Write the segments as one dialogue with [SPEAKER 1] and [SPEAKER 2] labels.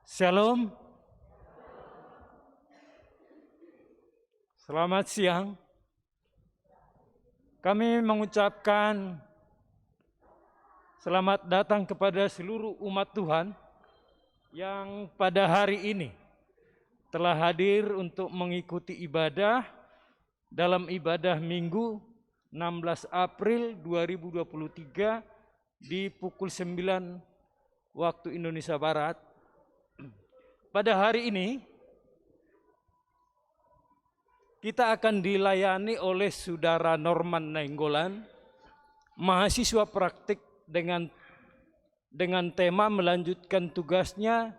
[SPEAKER 1] Shalom. Selamat siang. Kami mengucapkan selamat datang kepada seluruh umat Tuhan yang pada hari ini telah hadir untuk mengikuti ibadah dalam ibadah Minggu 16 April 2023 di pukul 9 waktu Indonesia Barat. Pada hari ini kita akan dilayani oleh Saudara Norman Nainggolan, mahasiswa praktik dengan tema melanjutkan tugasnya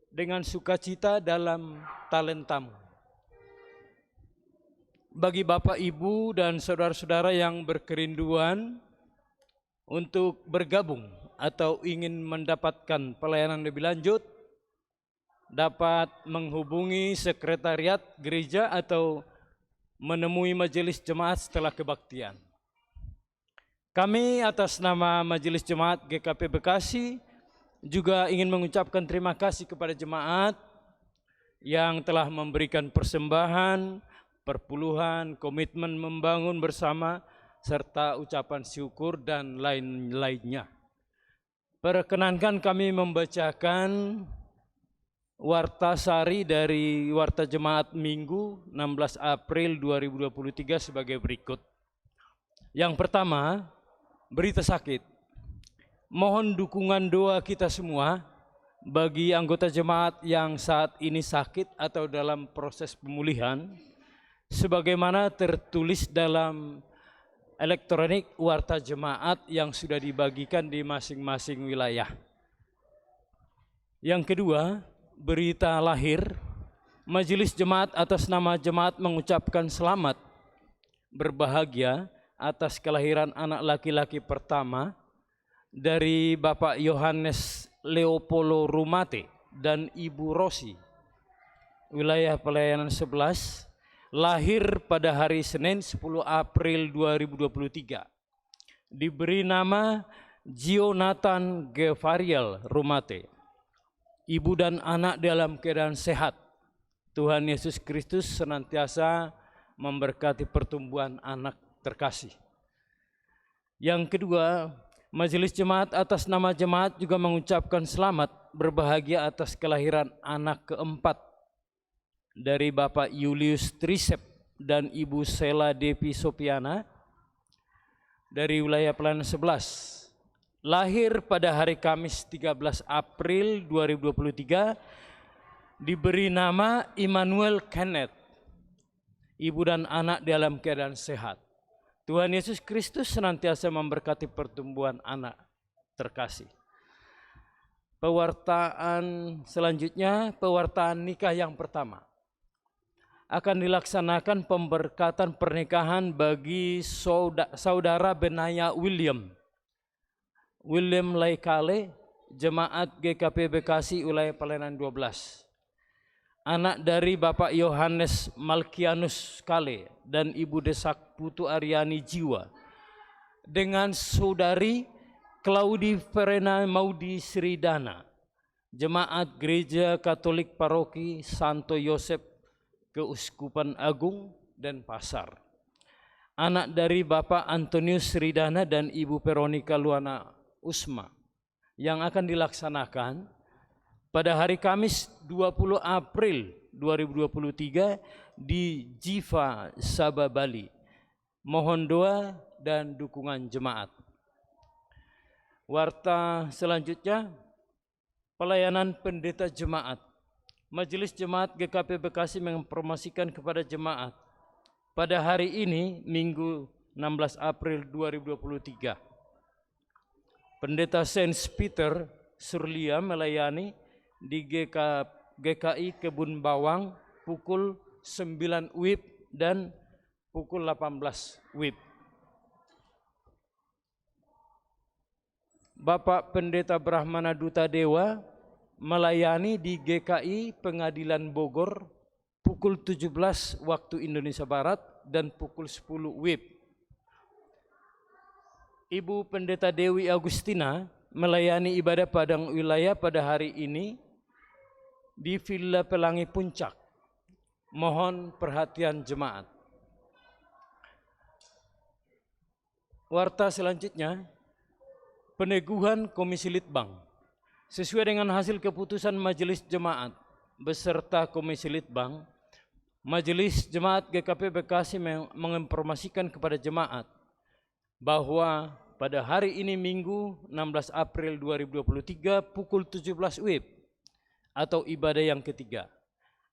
[SPEAKER 1] dengan sukacita dalam talentamu. Bagi Bapak, Ibu, dan saudara-saudara yang berkerinduan untuk bergabung atau ingin mendapatkan pelayanan lebih lanjut, dapat menghubungi sekretariat gereja atau menemui majelis jemaat setelah kebaktian. Kami atas nama Majelis Jemaat GKP Bekasi juga ingin mengucapkan terima kasih kepada jemaat yang telah memberikan persembahan, perpuluhan, komitmen membangun bersama, serta ucapan syukur dan lain-lainnya. Perkenankan kami membacakan Warta Sari dari Warta Jemaat Minggu 16 April 2023 sebagai berikut. Yang pertama, berita sakit. Mohon dukungan doa kita semua bagi anggota jemaat yang saat ini sakit atau dalam proses pemulihan, sebagaimana tertulis dalam elektronik Warta Jemaat yang sudah dibagikan di masing-masing wilayah. Yang kedua, berita lahir. Majelis Jemaat atas nama jemaat mengucapkan selamat berbahagia atas kelahiran anak laki-laki pertama dari Bapak Yohanes Leopolo Rumate dan Ibu Rosi, wilayah pelayanan 11, lahir pada hari Senin 10 April 2023. Diberi nama Jonathan Gevariel Rumate. Ibu dan anak dalam keadaan sehat. Tuhan Yesus Kristus senantiasa memberkati pertumbuhan anak terkasih. Yang kedua, Majelis Jemaat atas nama jemaat juga mengucapkan selamat berbahagia atas kelahiran anak keempat dari Bapak Julius Trisep dan Ibu Sela Devi Sopiana dari wilayah pelayanan 11. Lahir pada hari Kamis 13 April 2023, diberi nama Immanuel Kenneth. Ibu dan anak dalam keadaan sehat. Tuhan Yesus Kristus senantiasa memberkati pertumbuhan anak terkasih. Pewartaan selanjutnya, pewartaan nikah yang pertama. Akan dilaksanakan pemberkatan pernikahan bagi saudara Benaya William Laikale, Jemaat GKP Bekasi, wilayah pelayanan 12. Anak dari Bapak Yohanes Malkianus Kale dan Ibu Desak Putu Aryani Jiwa, dengan Saudari Claudi Verena Maudi Sridana, Jemaat Gereja Katolik Paroki Santo Yosef Keuskupan Agung dan Pasar. Anak dari Bapak Antonius Sridana dan Ibu Veronica Luana Usma, yang akan dilaksanakan pada hari Kamis 20 April 2023 di Jiva Sabah, Bali. Mohon doa dan dukungan jemaat. Warta selanjutnya, pelayanan pendeta jemaat. Majelis Jemaat GKP Bekasi mempromosikan kepada jemaat pada hari ini Minggu 16 April 2023. Pendeta Saint Peter Surlia melayani di GKI Kebun Bawang pukul 9 WIB dan pukul 18 WIB. Bapak Pendeta Brahmana Duta Dewa melayani di GKI Pengadilan Bogor pukul 17 waktu Indonesia Barat dan pukul 10 WIB. Ibu Pendeta Dewi Agustina melayani ibadah padang wilayah pada hari ini di Villa Pelangi Puncak. Mohon perhatian jemaat. Warta selanjutnya, peneguhan Komisi Litbang. Sesuai dengan hasil keputusan Majelis Jemaat beserta Komisi Litbang, Majelis Jemaat GKP Bekasi menginformasikan kepada jemaat bahwa pada hari ini Minggu 16 April 2023 pukul 17 WIB atau ibadah yang ketiga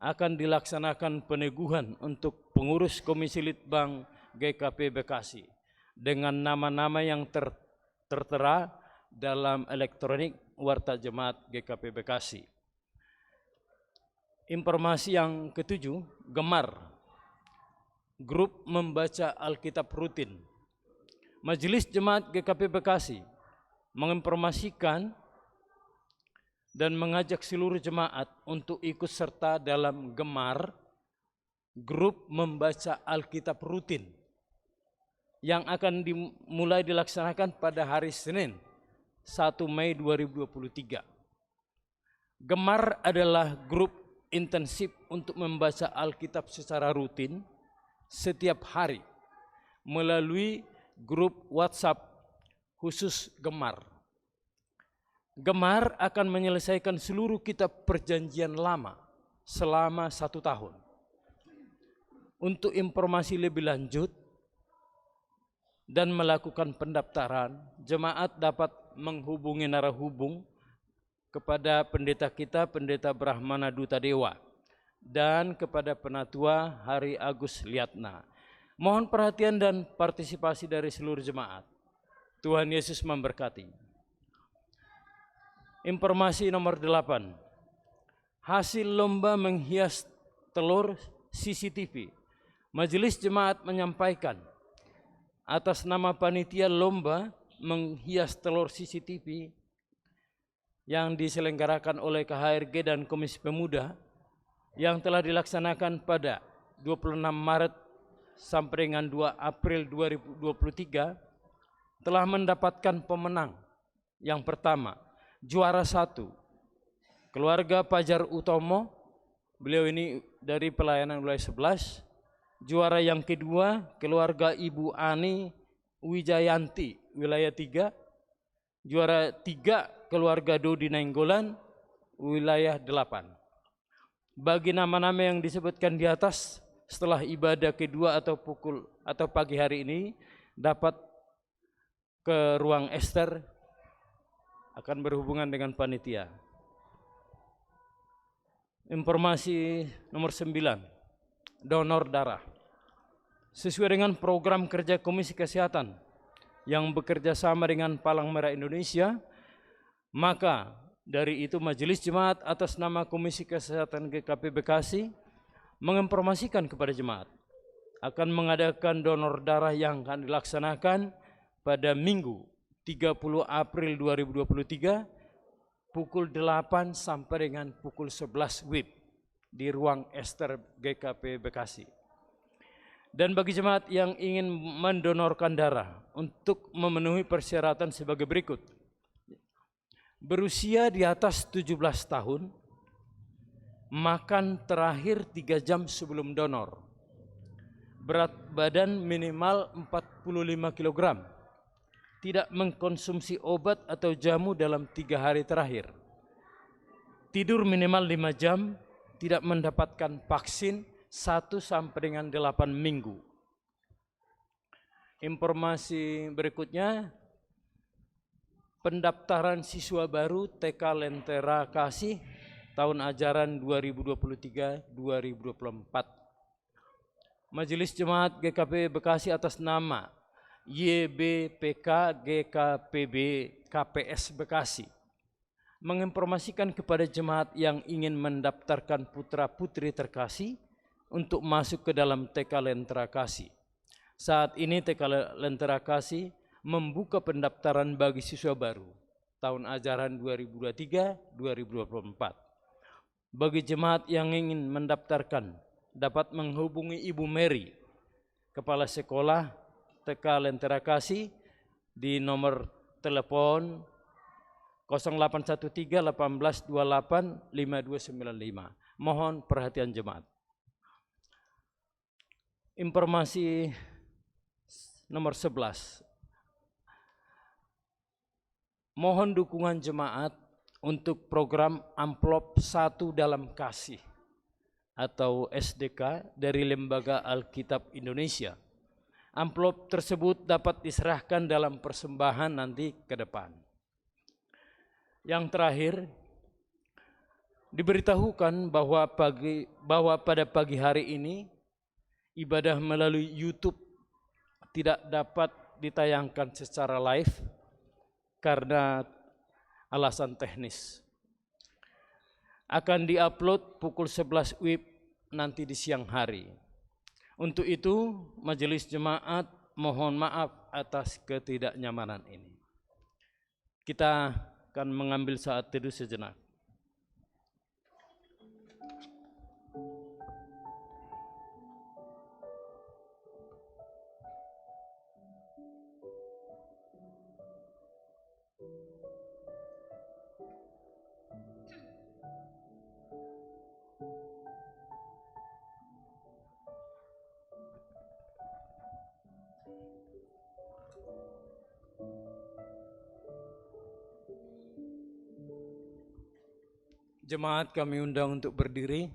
[SPEAKER 1] akan dilaksanakan peneguhan untuk pengurus Komisi Litbang GKP Bekasi dengan nama-nama yang tertera dalam elektronik Warta Jemaat GKP Bekasi. Informasi yang ketujuh, Gemar, grup membaca Alkitab rutin. Majelis Jemaat GKP Bekasi menginformasikan dan mengajak seluruh jemaat untuk ikut serta dalam Gemar, grup membaca Alkitab rutin yang akan dimulai dilaksanakan pada hari Senin 1 Mei 2023. Gemar adalah grup intensif untuk membaca Alkitab secara rutin setiap hari melalui grup WhatsApp khusus Gemar. Gemar akan menyelesaikan seluruh kitab perjanjian lama selama 1 tahun. Untuk informasi lebih lanjut dan melakukan pendaftaran, jemaat dapat menghubungi narahubung kepada pendeta kita, Pendeta Brahmana Duta Dewa, dan kepada Penatua Hari Agus Liatna. Mohon perhatian dan partisipasi dari seluruh jemaat. Tuhan Yesus memberkati. Informasi nomor 8. Hasil lomba menghias telur CCTV. Majelis Jemaat menyampaikan atas nama panitia lomba menghias telur CCTV yang diselenggarakan oleh KHRG dan Komisi Pemuda yang telah dilaksanakan pada 26 Maret sampai dengan 2 April 2023 telah mendapatkan pemenang. Yang pertama, juara 1, keluarga Pajar Utomo, beliau ini dari pelayanan wilayah 11. Juara yang kedua, keluarga Ibu Ani Wijayanti, wilayah 3. Juara 3, keluarga Dodi Nainggolan, wilayah 8. Bagi nama-nama yang disebutkan di atas, setelah ibadah kedua atau pagi hari ini dapat ke ruang ester akan berhubungan dengan panitia. Informasi nomor 9, donor darah. Sesuai dengan program kerja Komisi Kesehatan yang bekerja sama dengan Palang Merah Indonesia, maka dari itu Majelis Jemaat atas nama Komisi Kesehatan GKP Bekasi menginformasikan kepada jemaat akan mengadakan donor darah yang akan dilaksanakan pada Minggu 30 April 2023 pukul 8 sampai dengan pukul 11 WIB di ruang ester GKP Bekasi. Dan bagi jemaat yang ingin mendonorkan darah untuk memenuhi persyaratan sebagai berikut. Berusia di atas 17 tahun, makan terakhir 3 jam sebelum donor, berat badan minimal 45 kg, tidak mengkonsumsi obat atau jamu dalam 3 hari terakhir, tidur minimal 5 jam, tidak mendapatkan vaksin 1 sampai dengan 8 minggu. Informasi berikutnya, pendaftaran siswa baru TK Lentera Kasih tahun ajaran 2023-2024. Majelis Jemaat GKP Bekasi atas nama YBPK GKPB KPS Bekasi menginformasikan kepada jemaat yang ingin mendaftarkan putra-putri terkasih untuk masuk ke dalam TK Lentera Kasih. Saat ini TK Lentera Kasih membuka pendaftaran bagi siswa baru tahun ajaran 2023-2024. Bagi jemaat yang ingin mendaftarkan dapat menghubungi Ibu Mary, Kepala Sekolah TK Lentera Kasih di nomor telepon 0813 1828 5295. Mohon perhatian jemaat. Informasi nomor 11. Mohon dukungan jemaat untuk program amplop 1 dalam kasih atau SDK dari Lembaga Alkitab Indonesia. Amplop tersebut dapat diserahkan dalam persembahan nanti ke depan. Yang terakhir, diberitahukan bahwa pada pagi hari ini ibadah melalui YouTube tidak dapat ditayangkan secara live karena alasan teknis. Akan diupload pukul 11 WIB nanti di siang hari. Untuk itu, majelis jemaat mohon maaf atas ketidaknyamanan ini. Kita akan mengambil saat teduh sejenak. Jemaat kami undang untuk berdiri.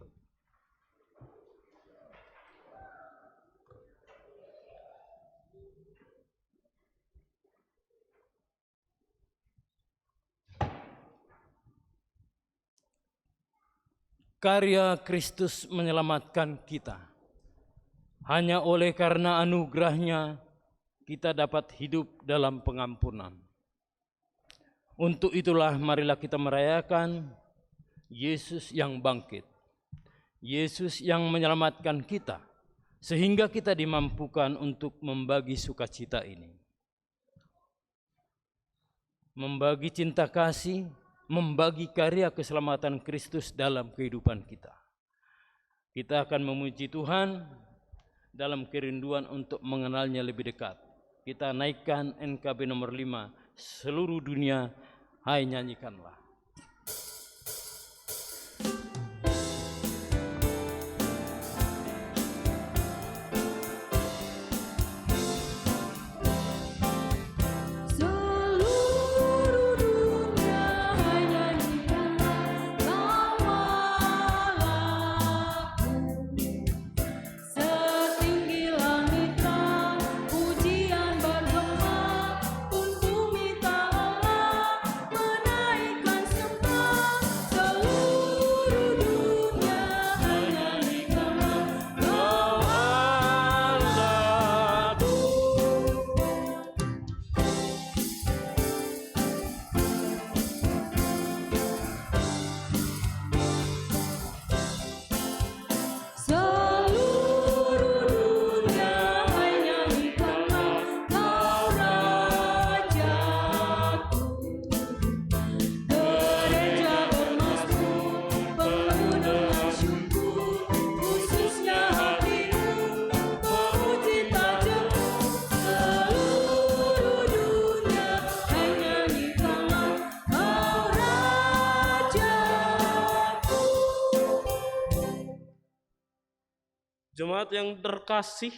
[SPEAKER 1] Karya Kristus menyelamatkan kita. Hanya oleh karena anugerahnya kita dapat hidup dalam pengampunan. Untuk itulah marilah kita merayakan Yesus yang bangkit, Yesus yang menyelamatkan kita, sehingga kita dimampukan untuk membagi sukacita ini. Membagi cinta kasih, membagi karya keselamatan Kristus dalam kehidupan kita. Kita akan memuji Tuhan dalam kerinduan untuk mengenalnya lebih dekat. Kita naikkan NKB nomor 5, seluruh dunia, hai nyanyikanlah.
[SPEAKER 2] Jemaat yang terkasih,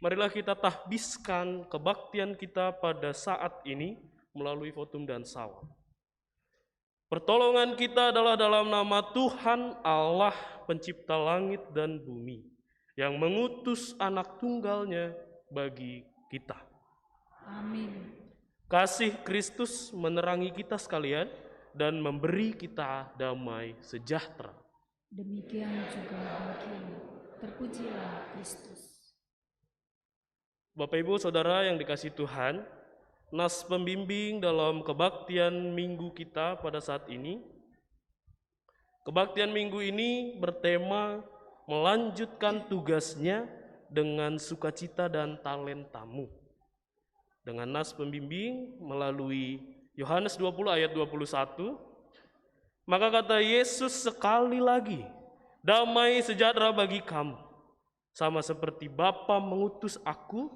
[SPEAKER 2] marilah kita tahbiskan kebaktian kita pada saat ini melalui votum dan salawat. Pertolongan kita adalah dalam nama Tuhan Allah pencipta langit dan bumi, yang mengutus anak tunggalnya bagi kita.
[SPEAKER 3] Amin.
[SPEAKER 2] Kasih Kristus menerangi kita sekalian dan memberi kita damai sejahtera.
[SPEAKER 3] Demikian juga bagimu. Terpujilah Kristus.
[SPEAKER 2] Bapak Ibu Saudara yang dikasihi Tuhan, nas pembimbing dalam kebaktian minggu kita pada saat ini. Kebaktian minggu ini bertema melanjutkan tugasnya dengan sukacita dan talentamu. Dengan nas pembimbing melalui Yohanes 20 ayat 21, maka kata Yesus sekali lagi, damai sejahtera bagi kamu, sama seperti Bapa mengutus aku,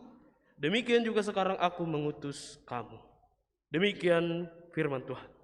[SPEAKER 2] Demikian juga sekarang aku mengutus kamu. Demikian firman Tuhan.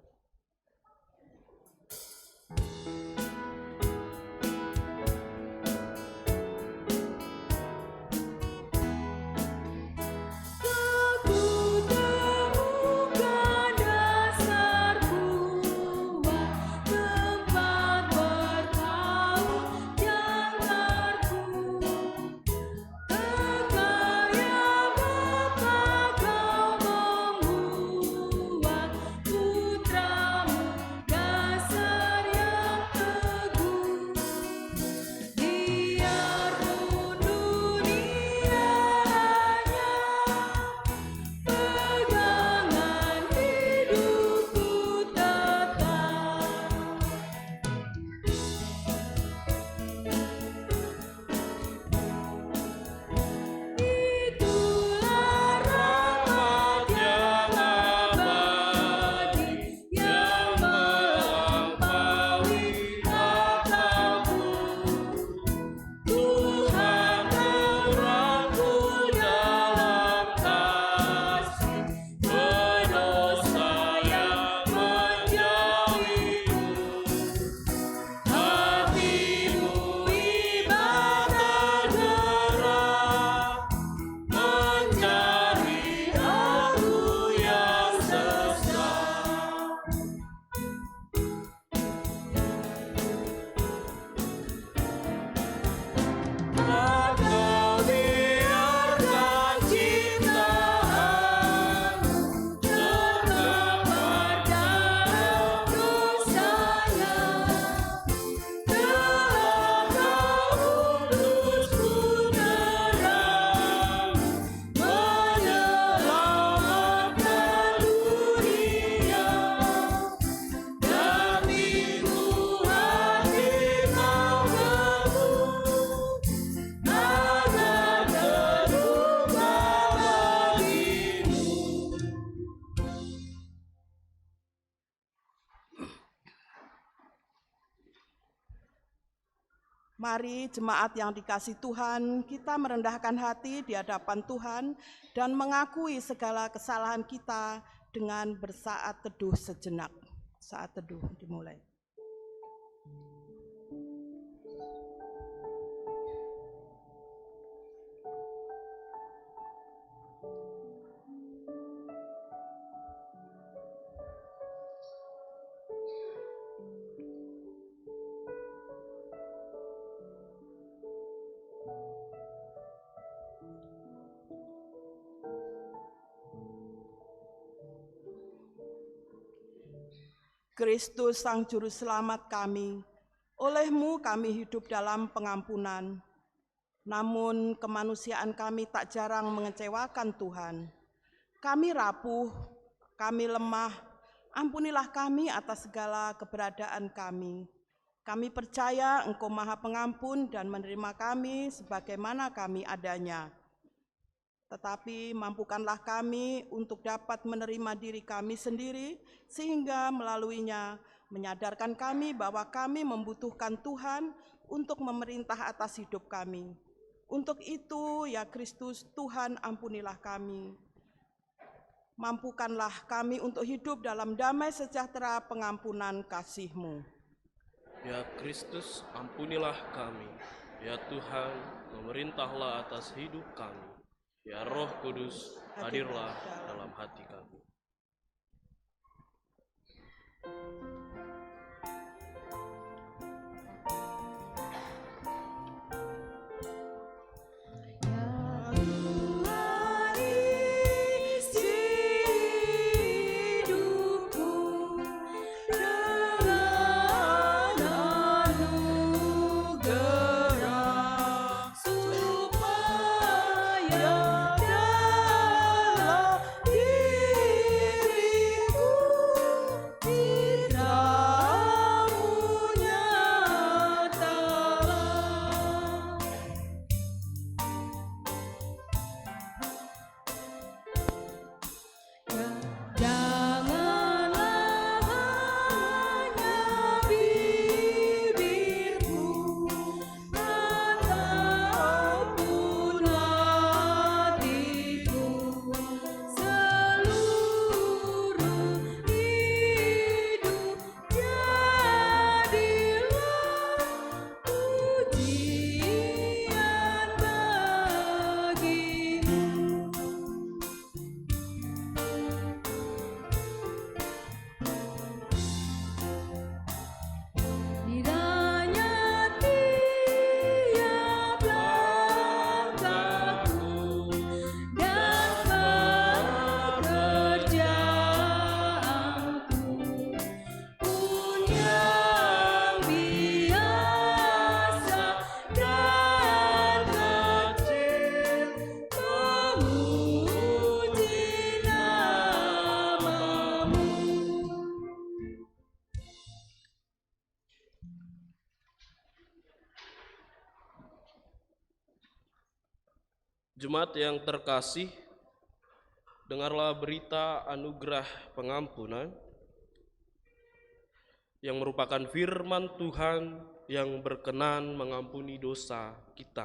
[SPEAKER 4] Mari jemaat yang dikasihi Tuhan, kita merendahkan hati di hadapan Tuhan dan mengakui segala kesalahan kita dengan bersaat teduh sejenak. Saat teduh dimulai. Kristus Sang Juru Selamat kami, oleh-Mu kami hidup dalam pengampunan. Namun kemanusiaan kami tak jarang mengecewakan Tuhan. Kami rapuh, kami lemah, ampunilah kami atas segala keberadaan kami. Kami percaya Engkau Maha Pengampun dan menerima kami sebagaimana kami adanya. Tetapi mampukanlah kami untuk dapat menerima diri kami sendiri, sehingga melaluinya menyadarkan kami bahwa kami membutuhkan Tuhan untuk memerintah atas hidup kami. Untuk itu, ya Kristus, Tuhan ampunilah kami. Mampukanlah kami untuk hidup dalam damai sejahtera pengampunan kasih-Mu.
[SPEAKER 2] Ya Kristus, ampunilah kami. Ya Tuhan, memerintahlah atas hidup kami. Ya Roh Kudus, hadirlah dalam hati kami.
[SPEAKER 4] Diriku
[SPEAKER 2] Jemaat yang terkasih, dengarlah berita anugerah pengampunan yang merupakan firman Tuhan yang berkenan mengampuni dosa kita.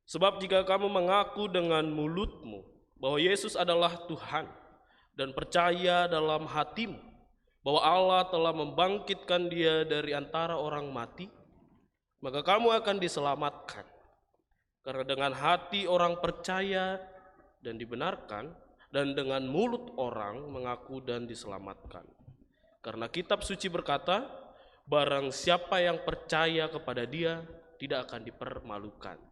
[SPEAKER 2] Sebab jika kamu mengaku dengan mulutmu bahwa Yesus adalah Tuhan dan percaya dalam hatimu bahwa Allah telah membangkitkan Dia dari antara orang mati, maka kamu akan diselamatkan. Karena dengan hati orang percaya dan dibenarkan, dan dengan mulut orang mengaku dan diselamatkan. Karena kitab suci berkata, barang siapa yang percaya kepada Dia tidak akan dipermalukan.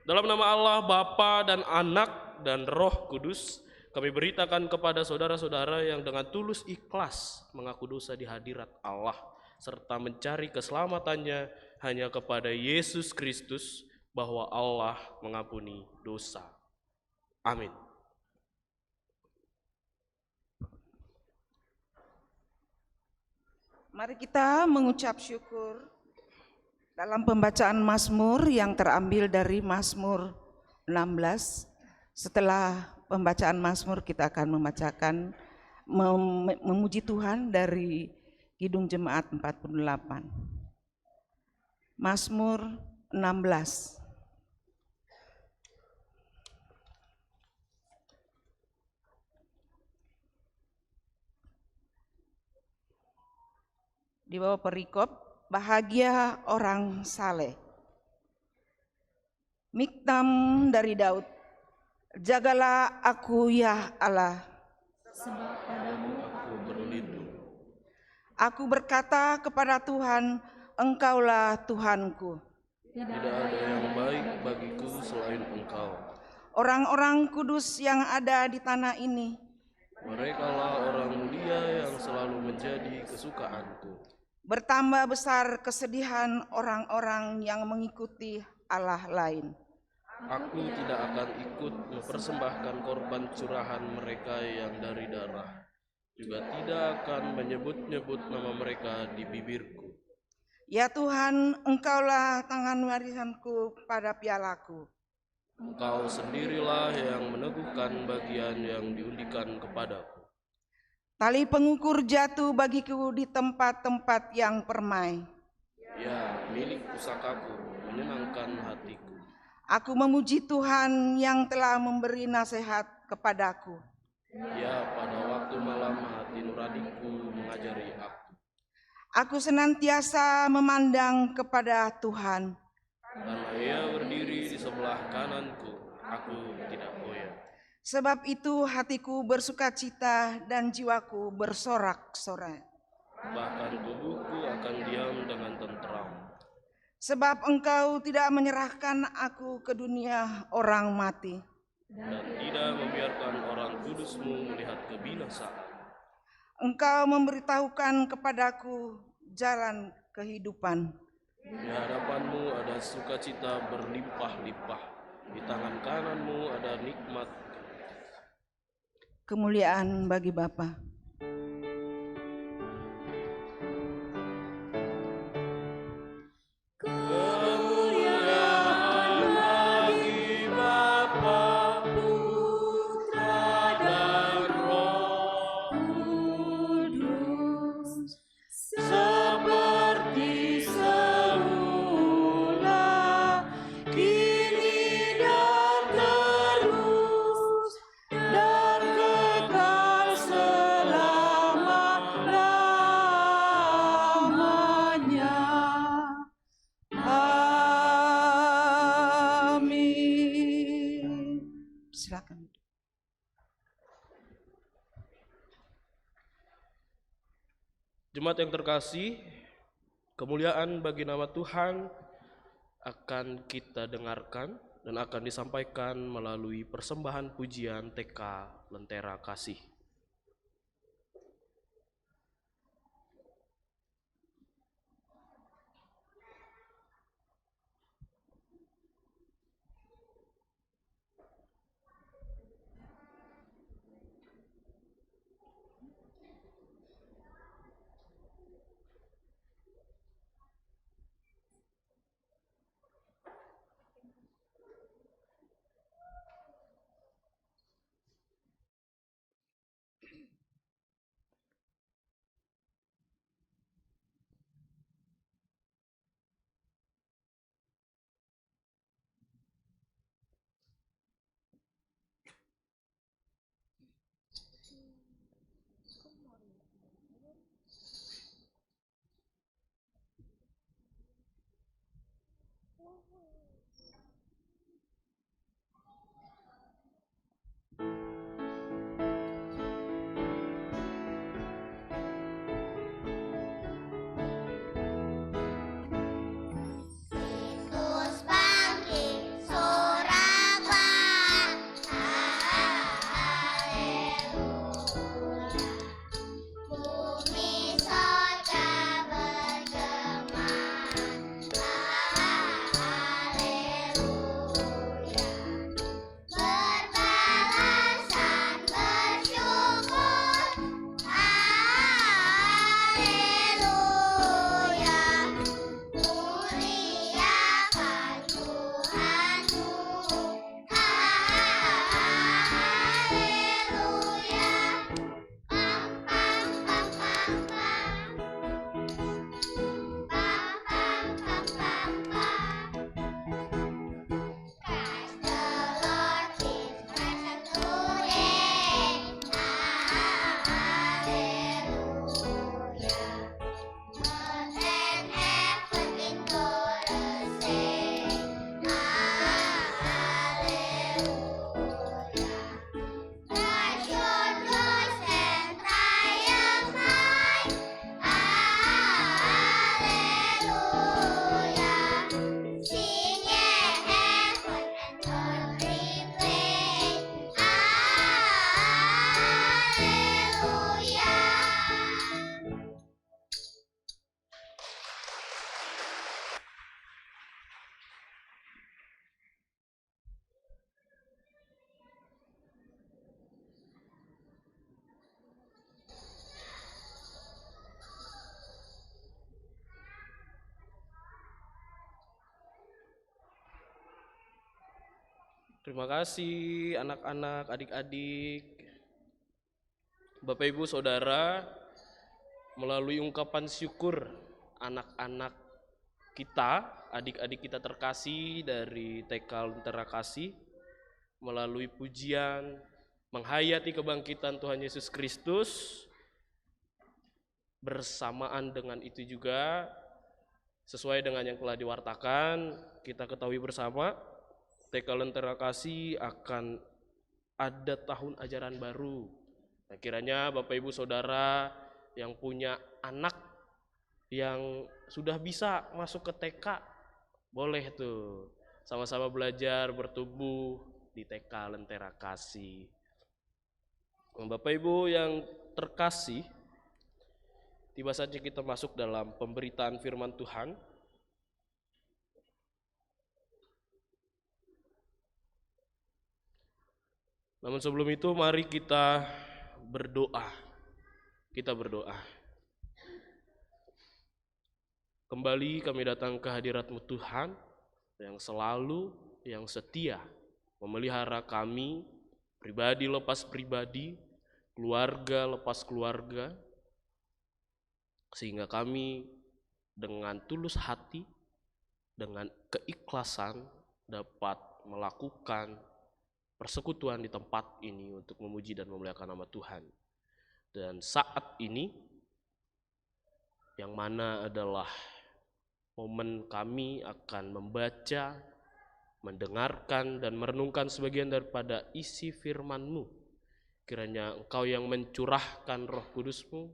[SPEAKER 2] Dalam nama Allah, Bapa dan Anak dan Roh Kudus, kami beritakan kepada saudara-saudara yang dengan tulus ikhlas mengaku dosa di hadirat Allah, serta mencari keselamatannya hanya kepada Yesus Kristus, bahwa Allah mengampuni dosa. Amin.
[SPEAKER 5] Mari kita mengucap syukur dalam pembacaan Mazmur yang terambil dari Mazmur 16. Setelah pembacaan Mazmur kita akan membacakan memuji Tuhan dari Kidung Jemaat 48. Mazmur 16. Di bawah perikop, bahagia orang saleh. Miktam dari Daud, jagalah aku ya Allah,
[SPEAKER 3] Sebab padamu
[SPEAKER 2] Aku berlindung.
[SPEAKER 5] aku berkata kepada Tuhan, Engkaulah Tuhanku.
[SPEAKER 3] tidak
[SPEAKER 2] Tidak ada yang baik bagiku selain Engkau.
[SPEAKER 5] Orang-orang kudus yang ada di tanah ini,
[SPEAKER 2] Merekalah orang mulia yang selalu menjadi kesukaanku.
[SPEAKER 5] bertambah besar kesedihan orang-orang yang mengikuti Allah lain.
[SPEAKER 2] Aku tidak akan ikut mempersembahkan korban curahan mereka yang dari darah, juga tidak akan menyebut-nyebut nama mereka di bibirku.
[SPEAKER 5] Ya Tuhan, Engkaulah tangan warisanku pada pialaku.
[SPEAKER 2] Engkau sendirilah yang meneguhkan bagian yang diundikan kepadaku.
[SPEAKER 5] Tali pengukur jatuh bagiku di tempat-tempat yang permai.
[SPEAKER 2] Ya, milik pusakaku menyenangkan hatiku.
[SPEAKER 5] Aku memuji Tuhan yang telah memberi nasihat kepadaku.
[SPEAKER 2] Ya, pada waktu malam hati nuraniku mengajari aku.
[SPEAKER 5] Aku senantiasa memandang kepada Tuhan.
[SPEAKER 2] Karena Ia berdiri di sebelah kananku, aku tidak goyah.
[SPEAKER 5] Sebab itu hatiku bersukacita dan jiwaku bersorak-sorai.
[SPEAKER 2] Bahkan tubuhku akan diam dengan tentram.
[SPEAKER 5] Sebab Engkau tidak menyerahkan aku ke dunia orang mati.
[SPEAKER 2] Dan tidak membiarkan orang kudus-Mu melihat kebinasaan.
[SPEAKER 5] Engkau memberitahukan kepadaku jalan kehidupan.
[SPEAKER 2] Di hadapan-Mu ada sukacita berlimpah-limpah. Di tangan kanan-Mu ada nikmat.
[SPEAKER 5] Kemuliaan bagi Bapa.
[SPEAKER 2] Kemuliaan bagi Bapa, Putra dan Roh Kudus, seperti semula, kini dan terus, dan kekal selama-lamanya.
[SPEAKER 5] Amin. Silakan.
[SPEAKER 2] Jemaat yang terkasih, kemuliaan bagi nama Tuhan akan kita dengarkan dan akan disampaikan melalui persembahan pujian TK Lentera Kasih. Terima kasih anak-anak, adik-adik, Bapak Ibu Saudara, melalui ungkapan syukur anak-anak kita, adik-adik kita terkasih dari TK Lentera Kasih, melalui pujian menghayati kebangkitan Tuhan Yesus Kristus, bersamaan dengan itu juga sesuai dengan yang telah diwartakan, kita ketahui bersama TK Lentera Kasih akan ada tahun ajaran baru. Nah, kiranya Bapak Ibu Saudara yang punya anak yang sudah bisa masuk ke TK, boleh tuh sama-sama belajar bertumbuh di TK Lentera Kasih. Bapak Ibu yang terkasih, tiba saja kita masuk dalam pemberitaan firman Tuhan. Namun sebelum itu mari kita berdoa. Kita berdoa. Kembali kami datang ke hadirat-Mu Tuhan yang selalu, yang setia memelihara kami, pribadi lepas pribadi, keluarga lepas keluarga, sehingga kami dengan tulus hati, dengan keikhlasan dapat melakukan persekutuan di tempat ini untuk memuji dan memuliakan nama Tuhan. Dan saat ini, yang mana adalah momen kami akan membaca, mendengarkan, dan merenungkan sebagian daripada isi firman-Mu. Kiranya Engkau yang mencurahkan Roh Kudus-Mu,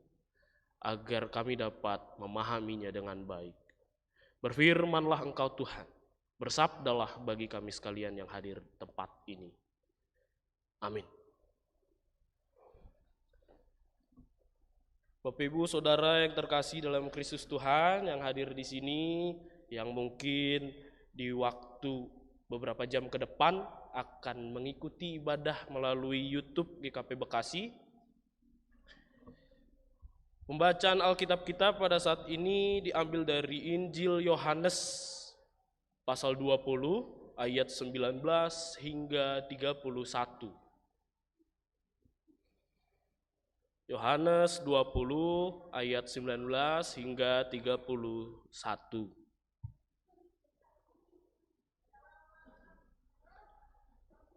[SPEAKER 2] agar kami dapat memahaminya dengan baik. Berfirmanlah Engkau Tuhan, bersabdalah bagi kami sekalian yang hadir di tempat ini. Amin. Bapak Ibu Saudara yang terkasih dalam Kristus Tuhan yang hadir di sini, yang mungkin di waktu beberapa jam ke depan akan mengikuti ibadah melalui YouTube GKP Bekasi. Pembacaan Alkitab kita pada saat ini diambil dari Injil Yohanes pasal 20 ayat 19 hingga 31. Yohanes 20 ayat 19 hingga 31.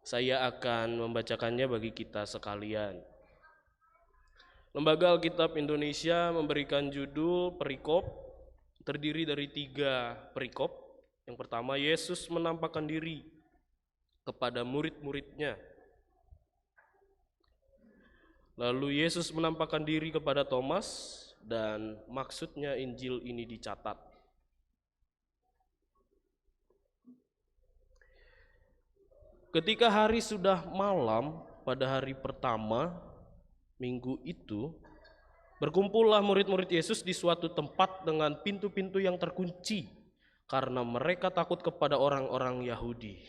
[SPEAKER 2] Saya akan membacakannya bagi kita sekalian. Lembaga Alkitab Indonesia memberikan judul perikop terdiri dari 3 perikop. Yang pertama, Yesus menampakkan diri kepada murid-muridnya. Lalu Yesus menampakkan diri kepada Thomas, dan maksudnya Injil ini dicatat. Ketika hari sudah malam pada hari pertama minggu itu, berkumpullah murid-murid Yesus di suatu tempat dengan pintu-pintu yang terkunci, karena mereka takut kepada orang-orang Yahudi.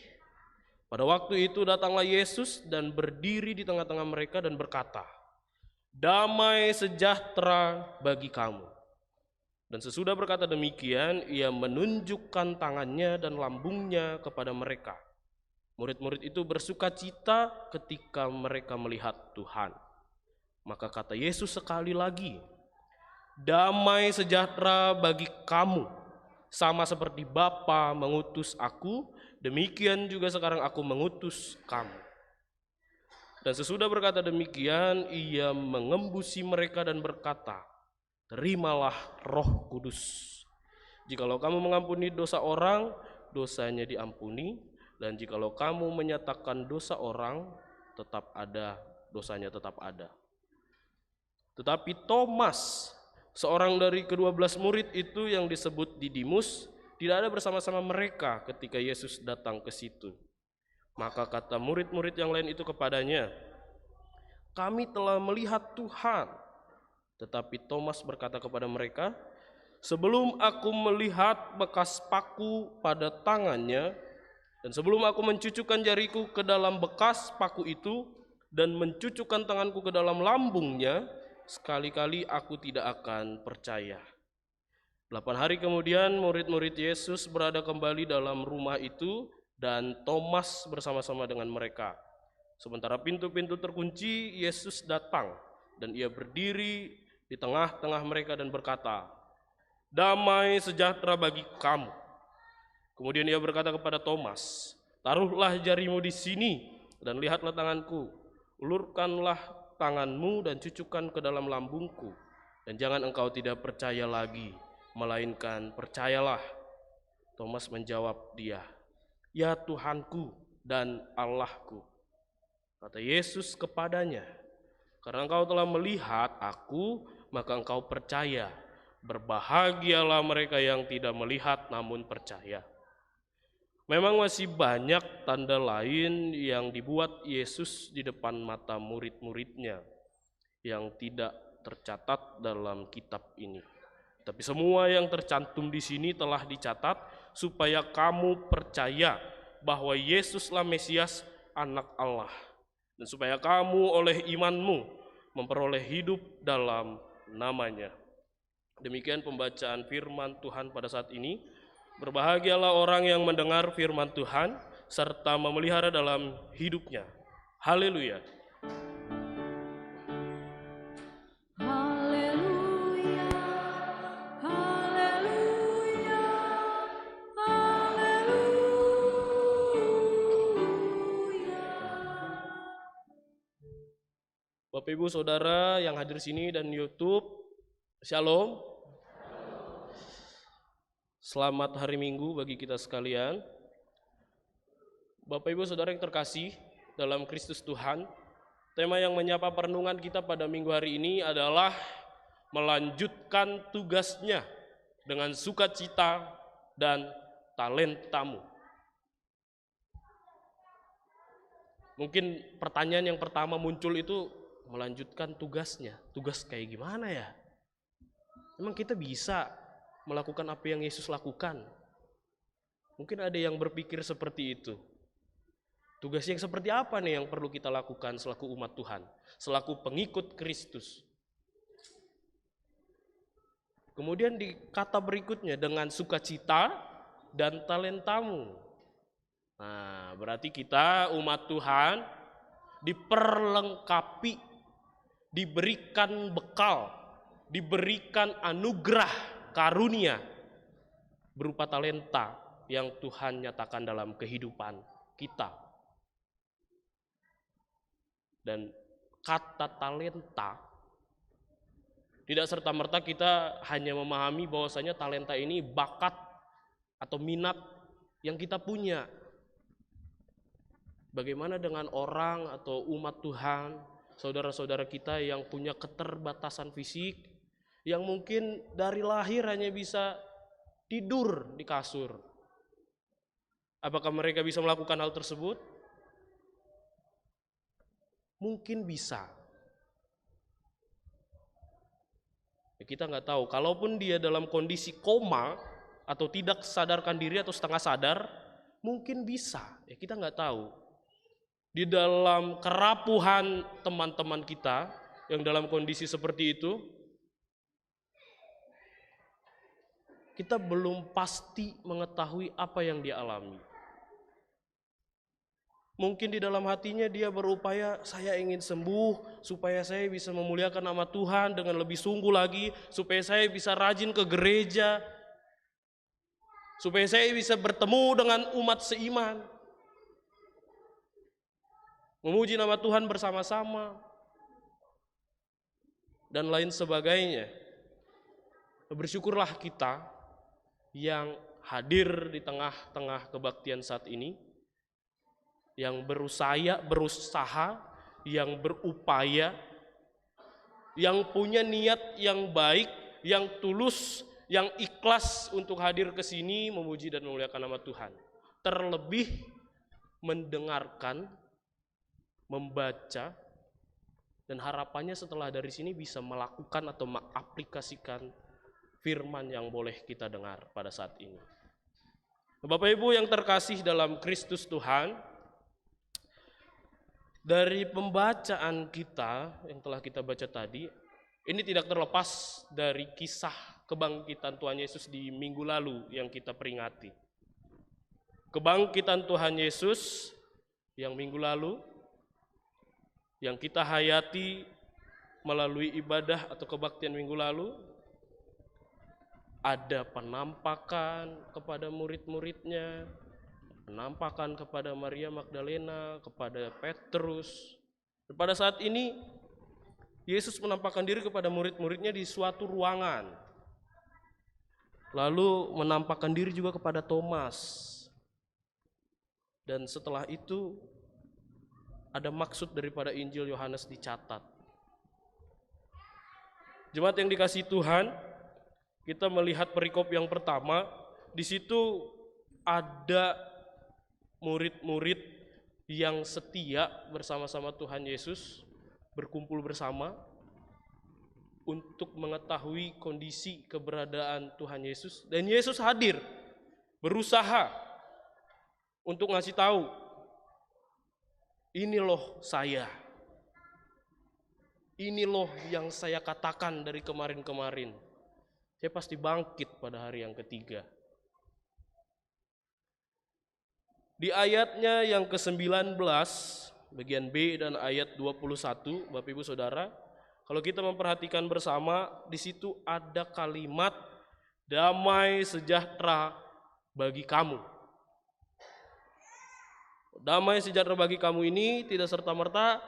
[SPEAKER 2] Pada waktu itu datanglah Yesus dan berdiri di tengah-tengah mereka dan berkata, "Damai sejahtera bagi kamu." Dan sesudah berkata demikian, ia menunjukkan tangannya dan lambungnya kepada mereka. Murid-murid itu bersuka cita ketika mereka melihat Tuhan. Maka kata Yesus sekali lagi, "Damai sejahtera bagi kamu. Sama seperti Bapa mengutus aku, demikian juga sekarang aku mengutus kamu." Dan sesudah berkata demikian, ia mengembusi mereka dan berkata, "Terimalah Roh Kudus. Jikalau kamu mengampuni dosa orang, dosanya diampuni. Dan jikalau kamu menyatakan dosa orang, tetap ada, dosanya tetap ada." Tetapi Thomas, seorang dari ke-12 murid itu yang disebut Didimus, tidak ada bersama-sama mereka ketika Yesus datang ke situ. Maka kata murid-murid yang lain itu kepadanya, "Kami telah melihat Tuhan." Tetapi Thomas berkata kepada mereka, "Sebelum aku melihat bekas paku pada tangannya, dan sebelum aku mencucukkan jariku ke dalam bekas paku itu, dan mencucukkan tanganku ke dalam lambungnya, sekali-kali aku tidak akan percaya." 8 hari kemudian murid-murid Yesus berada kembali dalam rumah itu, dan Thomas bersama-sama dengan mereka. Sementara pintu-pintu terkunci, Yesus datang dan ia berdiri di tengah-tengah mereka dan berkata, "Damai sejahtera bagi kamu." Kemudian ia berkata kepada Thomas, "Taruhlah jarimu di sini dan lihatlah tanganku. Ulurkanlah tanganmu dan cucukkan ke dalam lambungku. Dan jangan engkau tidak percaya lagi, melainkan percayalah." Thomas menjawab dia, "Ya Tuhanku dan Allahku." Kata Yesus kepadanya, "Karena engkau telah melihat aku, maka engkau percaya. Berbahagialah mereka yang tidak melihat namun percaya." Memang masih banyak tanda lain yang dibuat Yesus di depan mata murid-muridnya yang tidak tercatat dalam kitab ini. Tapi semua yang tercantum di sini telah dicatat supaya kamu percaya bahwa Yesuslah Mesias, Anak Allah, dan supaya kamu oleh imanmu memperoleh hidup dalam namanya. Demikian pembacaan firman Tuhan pada saat ini. Berbahagialah orang yang mendengar firman Tuhan serta memelihara dalam hidupnya. Haleluya.
[SPEAKER 3] Haleluya, haleluya, haleluya.
[SPEAKER 2] Bapak Ibu Saudara yang hadir sini dan YouTube, Shalom. Selamat hari Minggu bagi kita sekalian. Bapak Ibu Saudara yang terkasih dalam Kristus Tuhan, tema yang menyapa perenungan kita pada minggu hari ini adalah melanjutkan tugasnya dengan sukacita dan talentamu. Mungkin pertanyaan yang pertama muncul itu, melanjutkan tugasnya. Tugas kayak gimana ya? Emang kita bisa melakukan apa yang Yesus lakukan? Mungkin ada yang berpikir seperti itu. Tugas yang seperti apa nih yang perlu kita lakukan selaku umat Tuhan, selaku pengikut Kristus? Kemudian di kata berikutnya, dengan sukacita dan talentamu. Nah, berarti kita umat Tuhan diperlengkapi, diberikan bekal, diberikan anugerah karunia berupa talenta yang Tuhan nyatakan dalam kehidupan kita. Dan kata talenta tidak serta-merta kita hanya memahami bahwasanya talenta ini bakat atau minat yang kita punya. Bagaimana dengan orang atau umat Tuhan, saudara-saudara kita yang punya keterbatasan fisik, yang mungkin dari lahir hanya bisa tidur di kasur? Apakah mereka bisa melakukan hal tersebut? Mungkin bisa. Ya, kita nggak tahu. Kalaupun dia dalam kondisi koma atau tidak sadarkan diri atau setengah sadar, mungkin bisa. Ya, kita nggak tahu. Di dalam kerapuhan teman-teman kita yang dalam kondisi seperti itu, kita belum pasti mengetahui apa yang dia alami. Mungkin di dalam hatinya dia berupaya, saya ingin sembuh supaya saya bisa memuliakan nama Tuhan dengan lebih sungguh lagi, supaya saya bisa rajin ke gereja, supaya saya bisa bertemu dengan umat seiman, memuji nama Tuhan bersama-sama, dan lain sebagainya. Bersyukurlah kita yang hadir di tengah-tengah kebaktian saat ini, yang berusaha, yang berupaya, yang punya niat yang baik, yang tulus, yang ikhlas untuk hadir ke sini memuji dan memuliakan nama Tuhan. Terlebih mendengarkan, membaca, dan harapannya setelah dari sini bisa melakukan atau mengaplikasikan firman yang boleh kita dengar pada saat ini. Bapak Ibu yang terkasih dalam Kristus Tuhan, dari pembacaan kita yang telah kita baca tadi, ini tidak terlepas dari kisah kebangkitan Tuhan Yesus di minggu lalu yang kita peringati. kebangkitan Tuhan Yesus yang minggu lalu, yang kita hayati melalui ibadah atau kebaktian minggu lalu, ada penampakan kepada murid-muridnya, penampakan kepada Maria Magdalena, kepada Petrus. Dan pada saat ini, Yesus menampakkan diri kepada murid-muridnya di suatu ruangan. Lalu menampakkan diri juga kepada Thomas. Dan setelah itu, ada maksud daripada Injil Yohanes dicatat. Jemaat yang dikasihi Tuhan, kita melihat perikop yang pertama, di situ ada murid-murid yang setia bersama-sama Tuhan Yesus, berkumpul bersama untuk mengetahui kondisi keberadaan Tuhan Yesus. Dan Yesus hadir, berusaha untuk ngasih tahu, ini loh saya. Ini loh yang saya katakan dari kemarin-kemarin. Saya pasti bangkit pada hari yang ketiga. Di ayatnya yang ke-19, bagian B dan ayat 21, Bapak Ibu Saudara, kalau kita memperhatikan bersama, di situ ada kalimat damai sejahtera bagi kamu. Damai sejahtera bagi kamu ini tidak serta-merta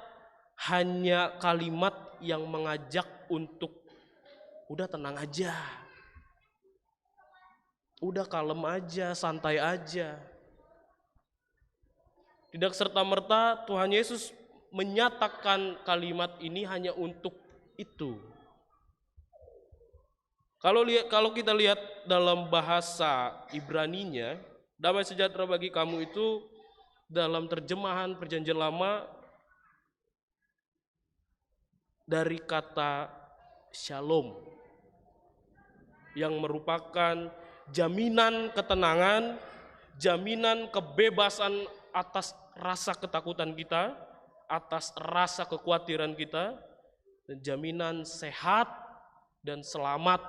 [SPEAKER 2] hanya kalimat yang mengajak untuk udah tenang aja, udah kalem aja, santai aja. Tidak serta-merta Tuhan Yesus menyatakan kalimat ini hanya untuk itu. Kalau kita lihat dalam bahasa Ibraninya, damai sejahtera bagi kamu itu dalam terjemahan Perjanjian Lama dari kata shalom, yang merupakan jaminan ketenangan, jaminan kebebasan atas rasa ketakutan kita, atas rasa kekhawatiran kita, dan jaminan sehat dan selamat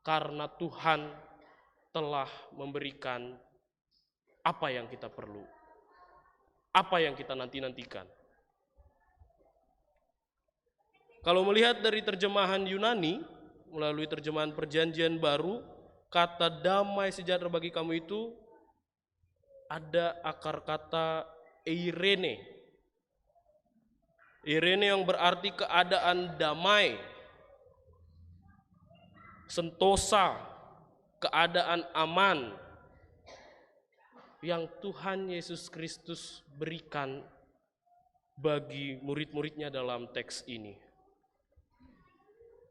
[SPEAKER 2] karena Tuhan telah memberikan apa yang kita perlu, apa yang kita nanti-nantikan. Kalau melihat dari terjemahan Yunani, melalui terjemahan Perjanjian Baru, kata damai sejahtera bagi kamu itu ada akar kata eirene. Eirene yang berarti keadaan damai, sentosa, keadaan aman yang Tuhan Yesus Kristus berikan bagi murid-muridnya dalam teks ini.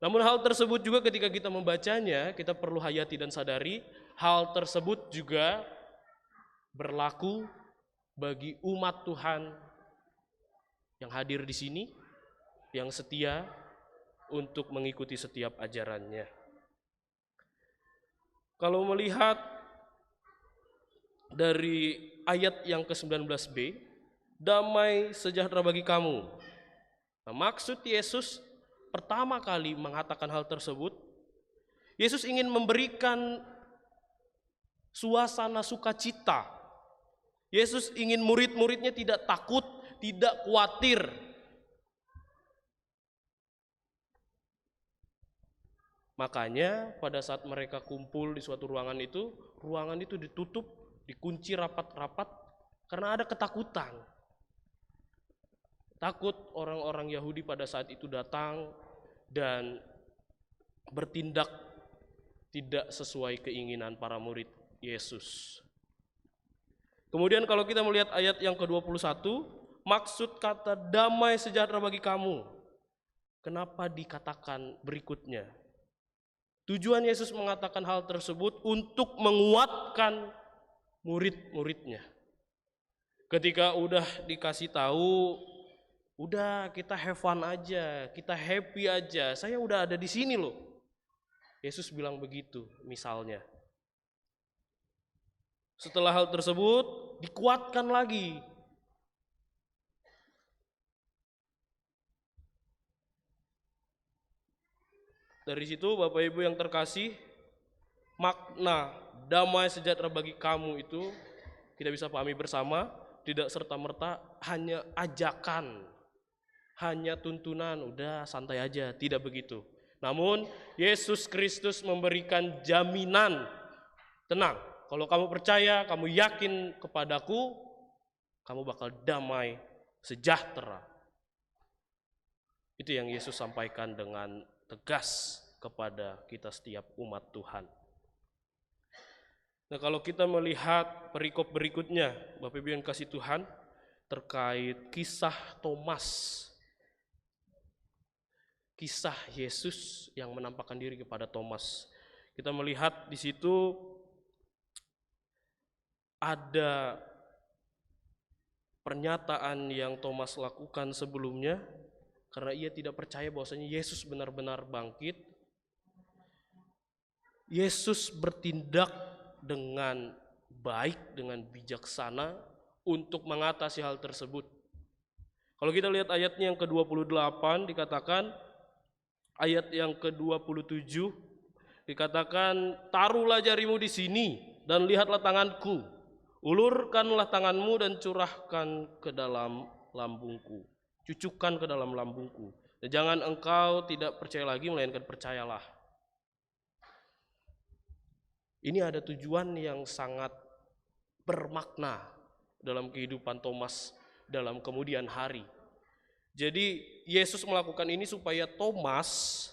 [SPEAKER 2] Namun hal tersebut juga ketika kita membacanya, kita perlu hayati dan sadari, hal tersebut juga berlaku bagi umat Tuhan yang hadir di sini, yang setia untuk mengikuti setiap ajarannya. Kalau melihat dari ayat yang ke-19b, damai sejahtera bagi kamu. Nah, maksud Yesus pertama kali mengatakan hal tersebut, Yesus ingin memberikan suasana sukacita. Yesus ingin murid-muridnya tidak takut, tidak khawatir. Makanya pada saat mereka kumpul di suatu ruangan itu ditutup, dikunci rapat-rapat karena ada ketakutan. Takut orang-orang Yahudi pada saat itu datang dan bertindak tidak sesuai keinginan para murid Yesus. Kemudian kalau kita melihat ayat yang ke-21, maksud kata damai sejahtera bagi kamu, kenapa dikatakan berikutnya? Tujuan Yesus mengatakan hal tersebut untuk menguatkan murid-muridnya. Ketika udah dikasih tahu, udah kita have fun aja, kita happy aja, saya udah ada di sini loh. Yesus bilang begitu misalnya. Setelah hal tersebut dikuatkan lagi. Dari situ Bapak Ibu yang terkasih, makna damai sejahtera bagi kamu itu kita bisa pahami bersama, tidak serta-merta hanya ajakan, hanya tuntunan, udah santai aja, tidak begitu. Namun Yesus Kristus memberikan jaminan, tenang, kalau kamu percaya, kamu yakin kepadaku, kamu bakal damai, sejahtera. Itu yang Yesus sampaikan dengan tegas kepada kita setiap umat Tuhan. Nah, kalau kita melihat perikop berikutnya, Bapak Ibu yang kasih Tuhan, terkait kisah Thomas. Kisah Yesus yang menampakkan diri kepada Thomas. Kita melihat di situ ada pernyataan yang Thomas lakukan sebelumnya karena ia tidak percaya bahwasanya Yesus benar-benar bangkit. Yesus bertindak dengan baik, dengan bijaksana untuk mengatasi hal tersebut. Kalau kita lihat ayatnya yang ke-28 dikatakan, ayat yang ke-27 dikatakan, taruhlah jarimu di sini dan lihatlah tanganku, ulurkanlah tanganmu dan curahkan ke dalam lambungku, cucukkan ke dalam lambungku. Dan jangan engkau tidak percaya lagi, melainkan percayalah. Ini ada tujuan yang sangat bermakna dalam kehidupan Thomas dalam kemudian hari. Jadi Yesus melakukan ini supaya Thomas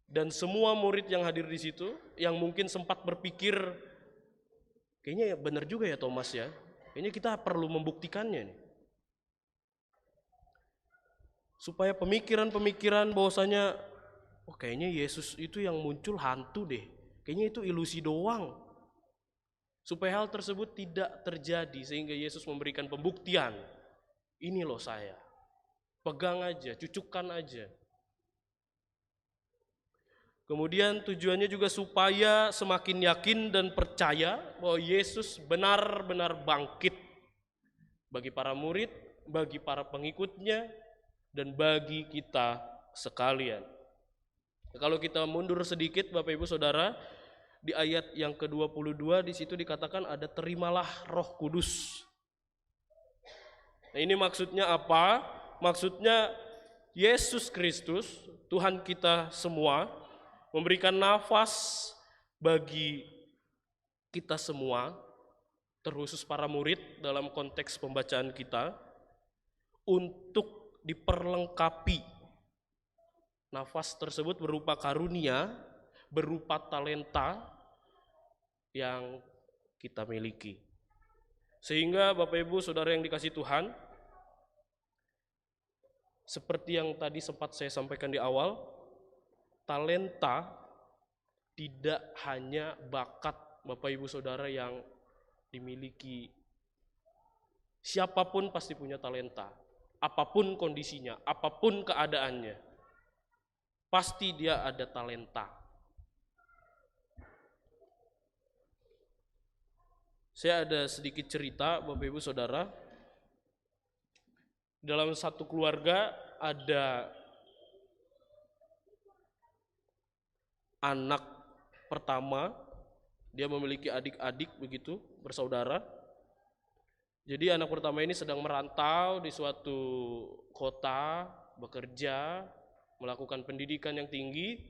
[SPEAKER 2] dan semua murid yang hadir di situ, yang mungkin sempat berpikir, kayaknya benar juga ya Thomas ya, kayaknya kita perlu membuktikannya nih. Supaya pemikiran-pemikiran bahwasanya, oh kayaknya Yesus itu yang muncul hantu deh, kayaknya itu ilusi doang. Supaya hal tersebut tidak terjadi, sehingga Yesus memberikan pembuktian. Ini loh saya, pegang aja, cucukkan aja. Kemudian tujuannya juga supaya semakin yakin dan percaya bahwa Yesus benar-benar bangkit. Bagi para murid, bagi para pengikutnya, dan bagi kita sekalian. Kalau kita mundur sedikit Bapak Ibu Saudara, di ayat yang ke-22 di situ dikatakan ada terimalah Roh Kudus. Nah, ini maksudnya apa? Maksudnya Yesus Kristus, Tuhan kita semua, memberikan nafas bagi kita semua, terkhusus para murid dalam konteks pembacaan kita, untuk diperlengkapi. Nafas tersebut berupa karunia, berupa talenta yang kita miliki. Sehingga Bapak Ibu Saudara yang dikasihi Tuhan, seperti yang tadi sempat saya sampaikan di awal, talenta tidak hanya bakat Bapak Ibu Saudara yang dimiliki. Siapapun pasti punya talenta. Apapun kondisinya, apapun keadaannya, pasti dia ada talenta. Saya ada sedikit cerita Bapak Ibu Saudara. Dalam satu keluarga ada anak pertama, dia memiliki adik-adik begitu, bersaudara. Jadi anak pertama ini sedang merantau di suatu kota, bekerja, melakukan pendidikan yang tinggi.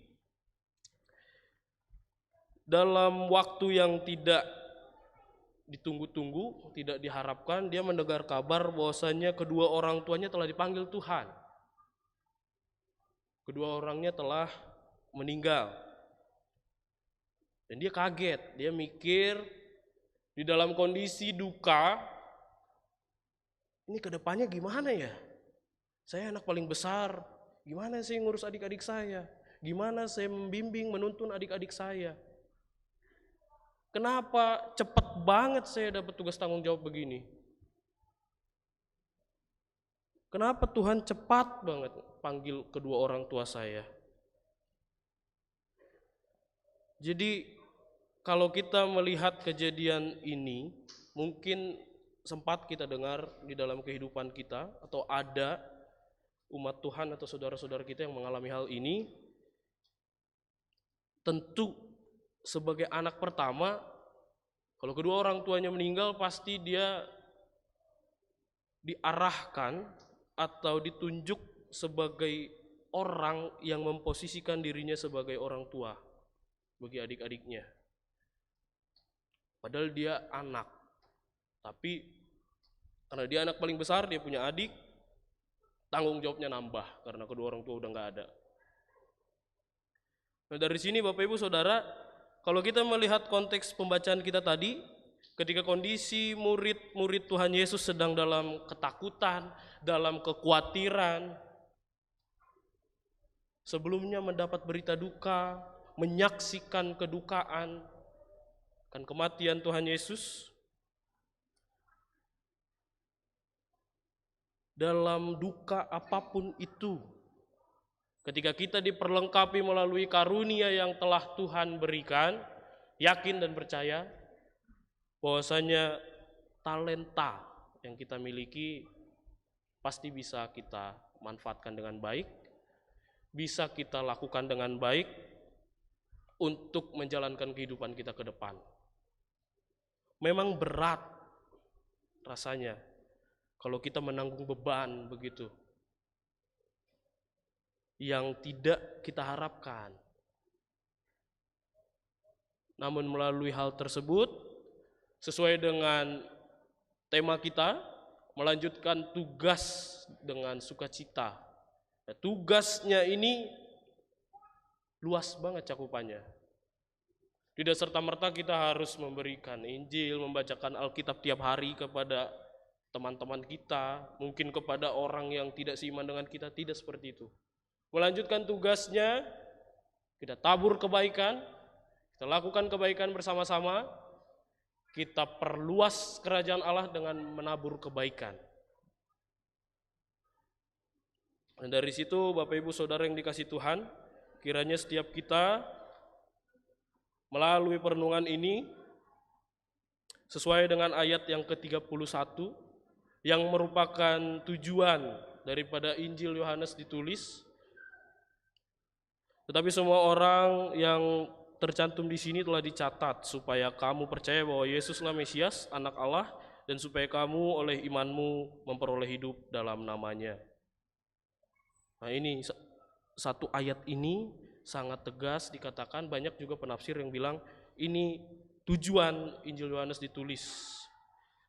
[SPEAKER 2] Dalam waktu yang tidak ditunggu-tunggu, tidak diharapkan, dia mendengar kabar bahwasanya kedua orang tuanya telah dipanggil Tuhan. Kedua orangnya telah meninggal. Dan dia kaget, dia mikir di dalam kondisi duka, ini ke depannya gimana ya? Saya anak paling besar, gimana saya ngurus adik-adik saya? Gimana saya membimbing, menuntun adik-adik saya? Kenapa cepat banget saya dapat tugas tanggung jawab begini? Kenapa Tuhan cepat banget panggil kedua orang tua saya? Jadi kalau kita melihat kejadian ini, mungkin sempat kita dengar di dalam kehidupan kita, atau ada umat Tuhan atau saudara-saudara kita yang mengalami hal ini. Tentu sebagai anak pertama, Kalau kedua orang tuanya meninggal, pasti dia diarahkan atau ditunjuk sebagai orang yang memposisikan dirinya sebagai orang tua bagi adik-adiknya. Padahal dia anak, tapi karena dia anak paling besar, dia punya adik, tanggung jawabnya nambah karena kedua orang tua udah nggak ada. Nah, dari sini Bapak Ibu Saudara, kalau kita melihat konteks pembacaan kita tadi, ketika kondisi murid-murid Tuhan Yesus sedang dalam ketakutan, dalam kekhawatiran, sebelumnya mendapat berita duka, menyaksikan kedukaan, kan kematian Tuhan Yesus, dalam duka apapun itu, ketika kita diperlengkapi melalui karunia yang telah Tuhan berikan, yakin dan percaya bahwasanya talenta yang kita miliki pasti bisa kita manfaatkan dengan baik, bisa kita lakukan dengan baik untuk menjalankan kehidupan kita ke depan. Memang berat rasanya kalau kita menanggung beban begitu yang tidak kita harapkan. Namun melalui hal tersebut, sesuai dengan tema kita, melanjutkan tugas dengan sukacita. Nah, tugasnya ini luas banget cakupannya. Tidak serta-merta kita harus memberikan Injil, membacakan Alkitab tiap hari kepada teman-teman kita, mungkin kepada orang yang tidak seiman dengan kita, tidak seperti itu. Melanjutkan tugasnya, kita tabur kebaikan, kita lakukan kebaikan bersama-sama, kita perluas kerajaan Allah dengan menabur kebaikan. Dan dari situ Bapak Ibu Saudara yang dikasihi Tuhan, kiranya setiap kita melalui perenungan ini sesuai dengan ayat yang ke-31 yang merupakan tujuan daripada Injil Yohanes ditulis. Tetapi semua orang yang tercantum di sini telah dicatat supaya kamu percaya bahwa Yesuslah Mesias, Anak Allah, dan supaya kamu oleh imanmu memperoleh hidup dalam namanya. Nah, ini satu ayat ini sangat tegas dikatakan, banyak juga penafsir yang bilang ini tujuan Injil Yohanes ditulis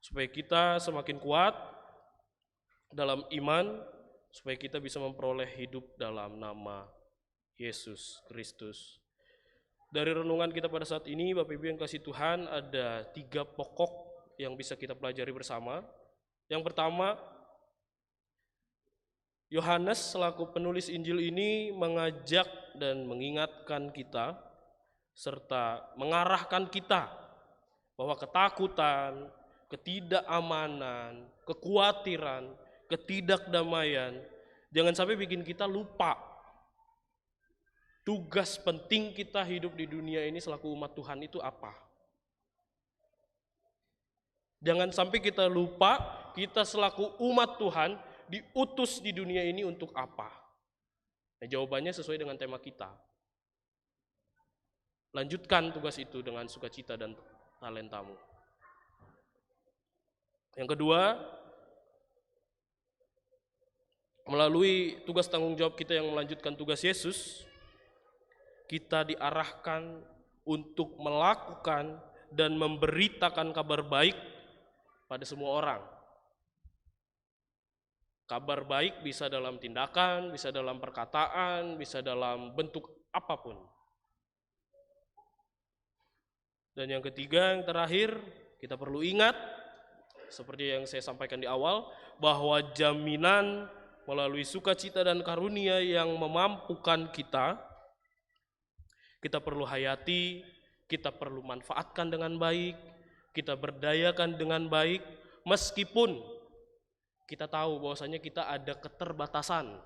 [SPEAKER 2] supaya kita semakin kuat dalam iman, supaya kita bisa memperoleh hidup dalam nama Yesus Kristus. Dari renungan kita pada saat ini, Bapak Ibu yang kasih Tuhan, ada 3 pokok yang bisa kita pelajari bersama. Yang pertama, Yohanes selaku penulis Injil ini mengajak dan mengingatkan kita serta mengarahkan kita bahwa ketakutan, ketidakamanan, kekhawatiran, ketidakdamaian jangan sampai bikin kita lupa tugas penting kita hidup di dunia ini selaku umat Tuhan itu apa. Jangan sampai kita lupa kita selaku umat Tuhan diutus di dunia ini untuk apa? Nah, jawabannya sesuai dengan tema kita. Lanjutkan tugas itu dengan sukacita dan talentamu. Yang kedua, melalui tugas tanggung jawab kita yang melanjutkan tugas Yesus, kita diarahkan untuk melakukan dan memberitakan kabar baik pada semua orang. Kabar baik bisa dalam tindakan, bisa dalam perkataan, bisa dalam bentuk apapun. Dan yang ketiga, yang terakhir, kita perlu ingat, seperti yang saya sampaikan di awal, bahwa jaminan melalui sukacita dan karunia yang memampukan kita perlu hayati, kita perlu manfaatkan dengan baik, kita berdayakan dengan baik, meskipun kita tahu bahwasanya kita ada keterbatasan.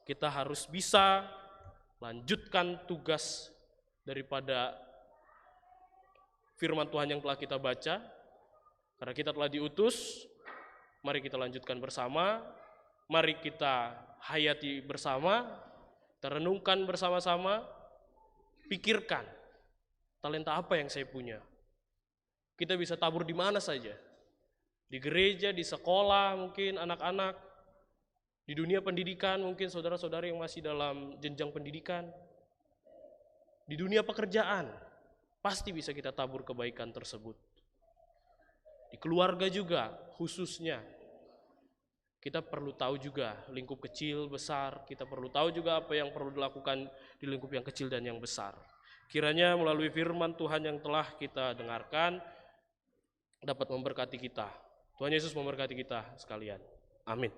[SPEAKER 2] Kita harus bisa lanjutkan tugas daripada firman Tuhan yang telah kita baca. Karena kita telah diutus, mari kita lanjutkan bersama, mari kita hayati bersama, kita renungkan bersama-sama, pikirkan talenta apa yang saya punya, Kita bisa tabur di mana saja. Di gereja, di sekolah mungkin anak-anak, di dunia pendidikan mungkin saudara-saudara yang masih dalam jenjang pendidikan. Di dunia pekerjaan, pasti bisa kita tabur kebaikan tersebut. Di keluarga juga khususnya. Kita perlu tahu juga lingkup kecil, besar. Kita perlu tahu juga apa yang perlu dilakukan di lingkup yang kecil dan yang besar. Kiranya melalui firman Tuhan yang telah kita dengarkan dapat memberkati kita. Tuhan Yesus memberkati kita sekalian. Amin.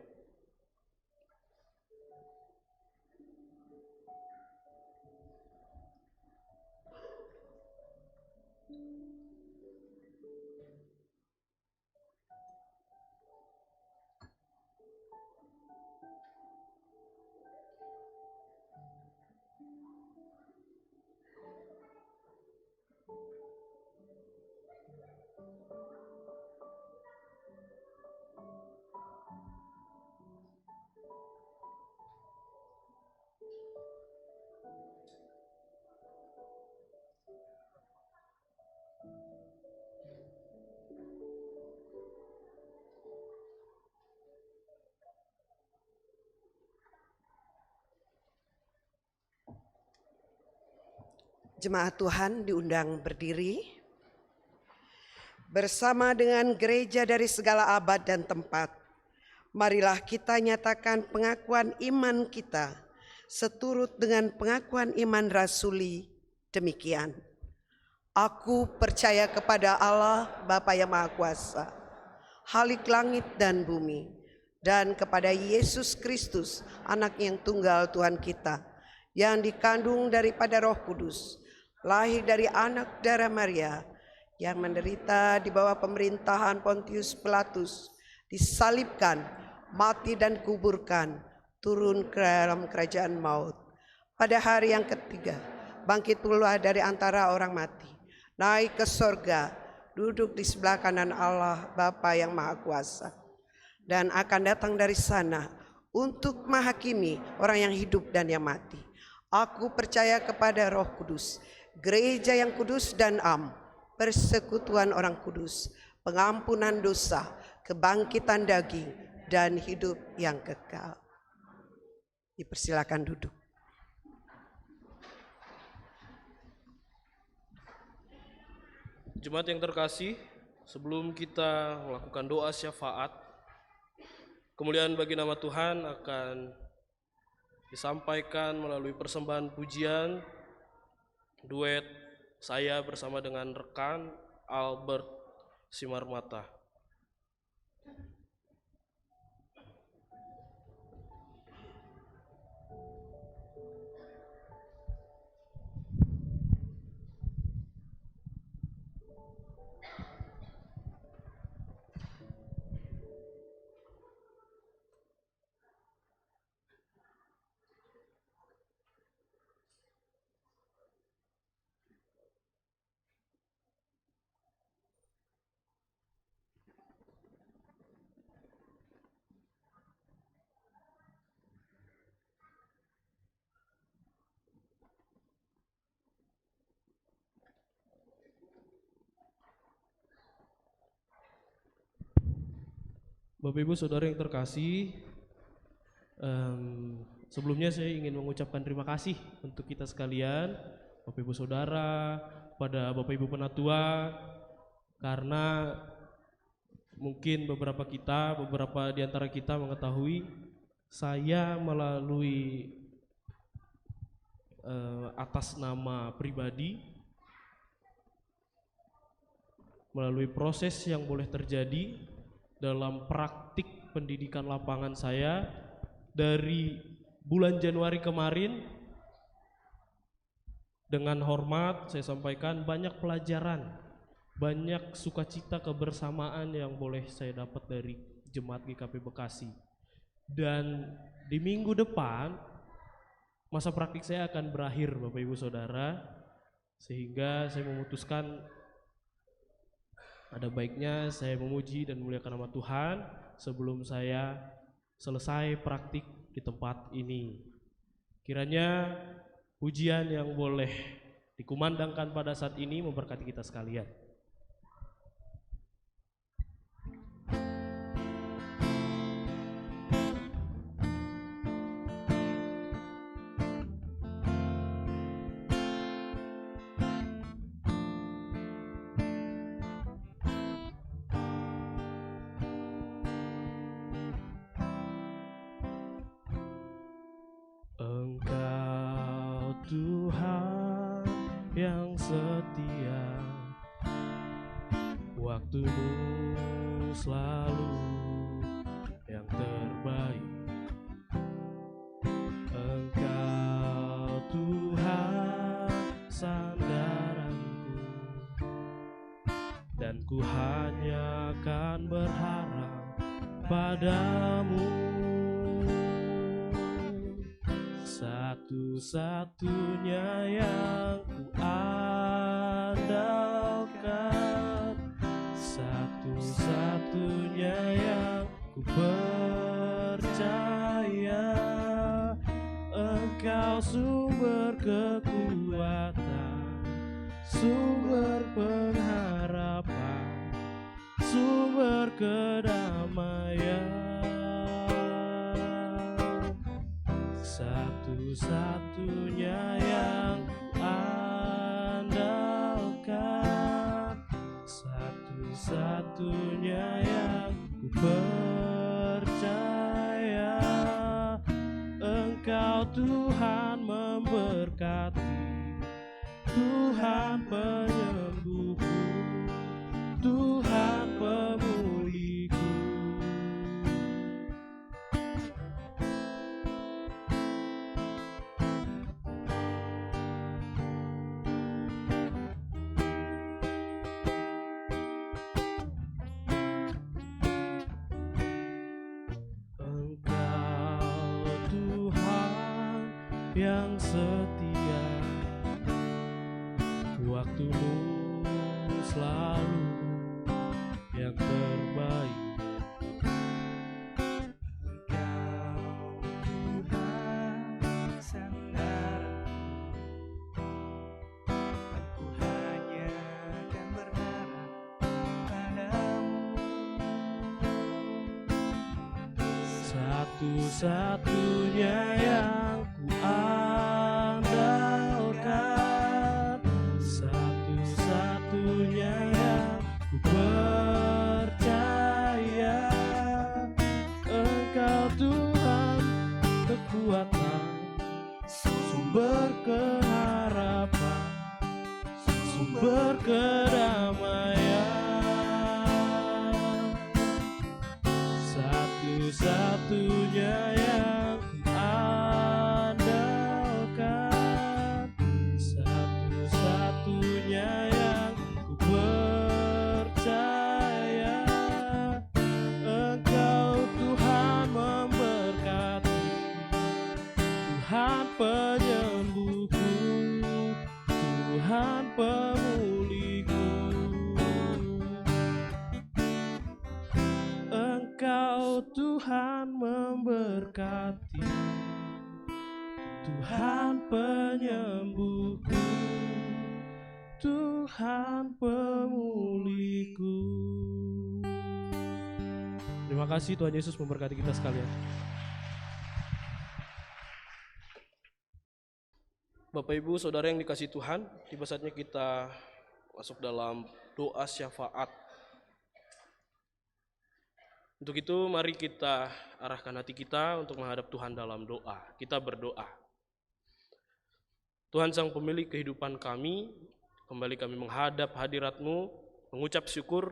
[SPEAKER 6] Jemaat Tuhan diundang berdiri bersama dengan gereja dari segala abad dan tempat. Marilah kita nyatakan pengakuan iman kita seturut dengan pengakuan iman rasuli demikian. Aku percaya kepada Allah Bapa yang Maha Kuasa, Khalik langit dan bumi, dan kepada Yesus Kristus, Anak yang tunggal Tuhan kita, yang dikandung daripada Roh Kudus, lahir dari anak darah Maria, yang menderita di bawah pemerintahan Pontius Pilatus, disalibkan, mati dan kuburkan, turun ke dalam kerajaan maut. Pada hari yang ketiga, bangkit pula dari antara orang mati, naik ke sorga, duduk di sebelah kanan Allah Bapa yang Maha Kuasa, dan akan datang dari sana untuk menghakimi orang yang hidup dan yang mati. Aku percaya kepada Roh Kudus, gereja yang kudus dan am, persekutuan orang kudus, pengampunan dosa, kebangkitan daging, dan hidup yang kekal. Dipersilakan duduk.
[SPEAKER 2] Jemaat yang terkasih, sebelum kita melakukan doa syafaat, kemuliaan bagi nama Tuhan akan disampaikan melalui persembahan pujian duet saya bersama dengan rekan Albert Simarmata. Bapak Ibu Saudara yang terkasih, sebelumnya saya ingin mengucapkan terima kasih untuk kita sekalian, Bapak Ibu Saudara, pada Bapak Ibu Penatua, karena mungkin beberapa di antara kita mengetahui saya melalui atas nama pribadi, melalui proses yang boleh terjadi dalam praktik pendidikan lapangan saya dari bulan Januari kemarin, dengan hormat saya sampaikan banyak pelajaran, banyak sukacita kebersamaan yang boleh saya dapat dari Jemaat GKP Bekasi. Dan di minggu depan masa praktik saya akan berakhir Bapak Ibu Saudara, sehingga saya memutuskan ada baiknya saya memuji dan memuliakan nama Tuhan sebelum saya selesai praktik di tempat ini. Kiranya pujian yang boleh dikumandangkan pada saat ini memberkati kita sekalian. waktumu selalu yang terbaik. Engkau Tuhan sandaranku, dan ku hanya akan berharap padamu. Satu-satunya yang ku andalkan, satu-satunya yang ku percaya. Engkau sumber kekuatan, sumber pengharapan, sumber kedamaian. Satu-satunya yang ku andalkan, satu-satunya yang ku percaya. Engkau Tuhan memberkati, Tuhan penyembuhku, Tuhan pemulihku. Engkau Tuhan yang setia, waktumu selalu yang terbaik.
[SPEAKER 7] Engkau Tuhan sandaranku, aku hanya akan berharap padamu.
[SPEAKER 2] Satu-satunya yang ku andalkan, satu-satunya yang ku percaya. Engkau Tuhan kekuatan, sumber keharapan, sumber kedamaian. Satu-satunya yang ku andalkan, satu-satunya yang ku percaya. Engkau Tuhan memberkati, Tuhan penyembuhku, Tuhan pemulihku. Engkau Tuhan memberkati, Tuhan penyembuhku, Tuhan pemulihku. Terima kasih, Tuhan Yesus memberkati kita sekalian. Bapak Ibu Saudara yang dikasihi Tuhan, tiba saatnya kita masuk dalam doa syafaat. Untuk itu mari kita arahkan hati kita untuk menghadap Tuhan dalam doa. Kita berdoa. Tuhan Sang Pemilik kehidupan kami, kembali kami menghadap hadirat-Mu, mengucap syukur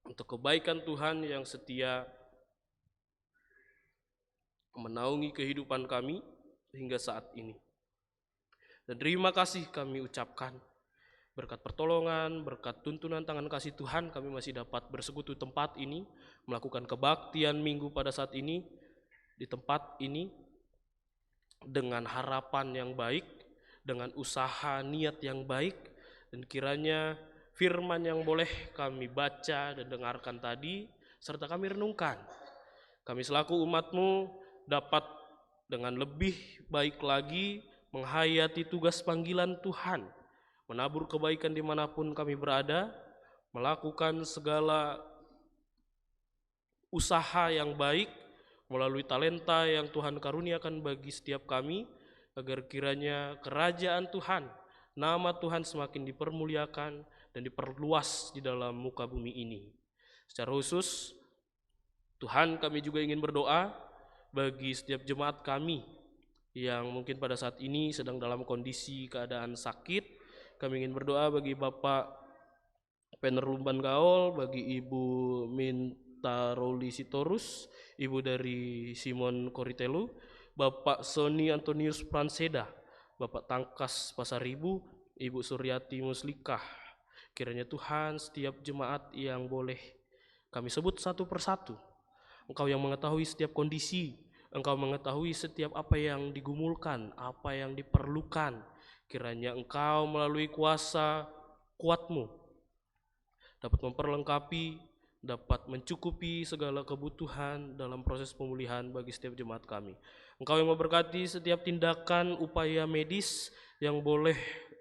[SPEAKER 2] untuk kebaikan Tuhan yang setia menaungi kehidupan kami hingga saat ini. Dan terima kasih kami ucapkan, berkat pertolongan, berkat tuntunan tangan kasih Tuhan, kami masih dapat bersekutu tempat ini, melakukan kebaktian minggu pada saat ini, di tempat ini, dengan harapan yang baik, dengan usaha niat yang baik, dan kiranya firman yang boleh kami baca dan dengarkan tadi, serta kami renungkan, kami selaku umat-Mu dapat dengan lebih baik lagi menghayati tugas panggilan Tuhan, menabur kebaikan dimanapun kami berada, melakukan segala usaha yang baik melalui talenta yang Tuhan karuniakan bagi setiap kami, agar kiranya kerajaan Tuhan, nama Tuhan semakin dipermuliakan dan diperluas di dalam muka bumi ini. Secara khusus, Tuhan, kami juga ingin berdoa bagi setiap jemaat kami yang mungkin pada saat ini sedang dalam kondisi keadaan sakit. Kami ingin berdoa bagi Bapak Penerlumban Gaul bagi Ibu Mintaroli Sitorus, Ibu dari Simon Koritelu, Bapak Sony Antonius Pranseda, Bapak Tangkas Pasaribu, Ibu Suryati Muslikah. Kiranya Tuhan setiap jemaat yang boleh kami sebut satu persatu, Engkau yang mengetahui setiap kondisi, Engkau mengetahui setiap apa yang digumulkan, apa yang diperlukan. Kiranya Engkau melalui kuasa kuat-Mu dapat memperlengkapi, dapat mencukupi segala kebutuhan dalam proses pemulihan bagi setiap jemaat kami. Engkau yang memberkati setiap tindakan upaya medis yang boleh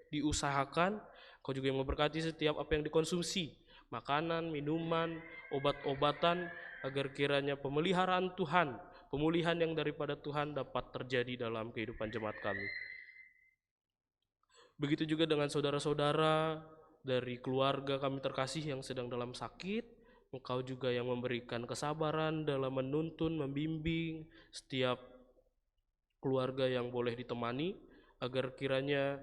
[SPEAKER 2] diusahakan. Engkau juga yang memberkati setiap apa yang dikonsumsi, makanan, minuman, obat-obatan, agar kiranya pemeliharaan Tuhan, pemulihan yang daripada Tuhan dapat terjadi dalam kehidupan jemaat kami. Begitu juga dengan saudara-saudara dari keluarga kami terkasih yang sedang dalam sakit. Engkau juga yang memberikan kesabaran dalam menuntun, membimbing setiap keluarga yang boleh ditemani, agar kiranya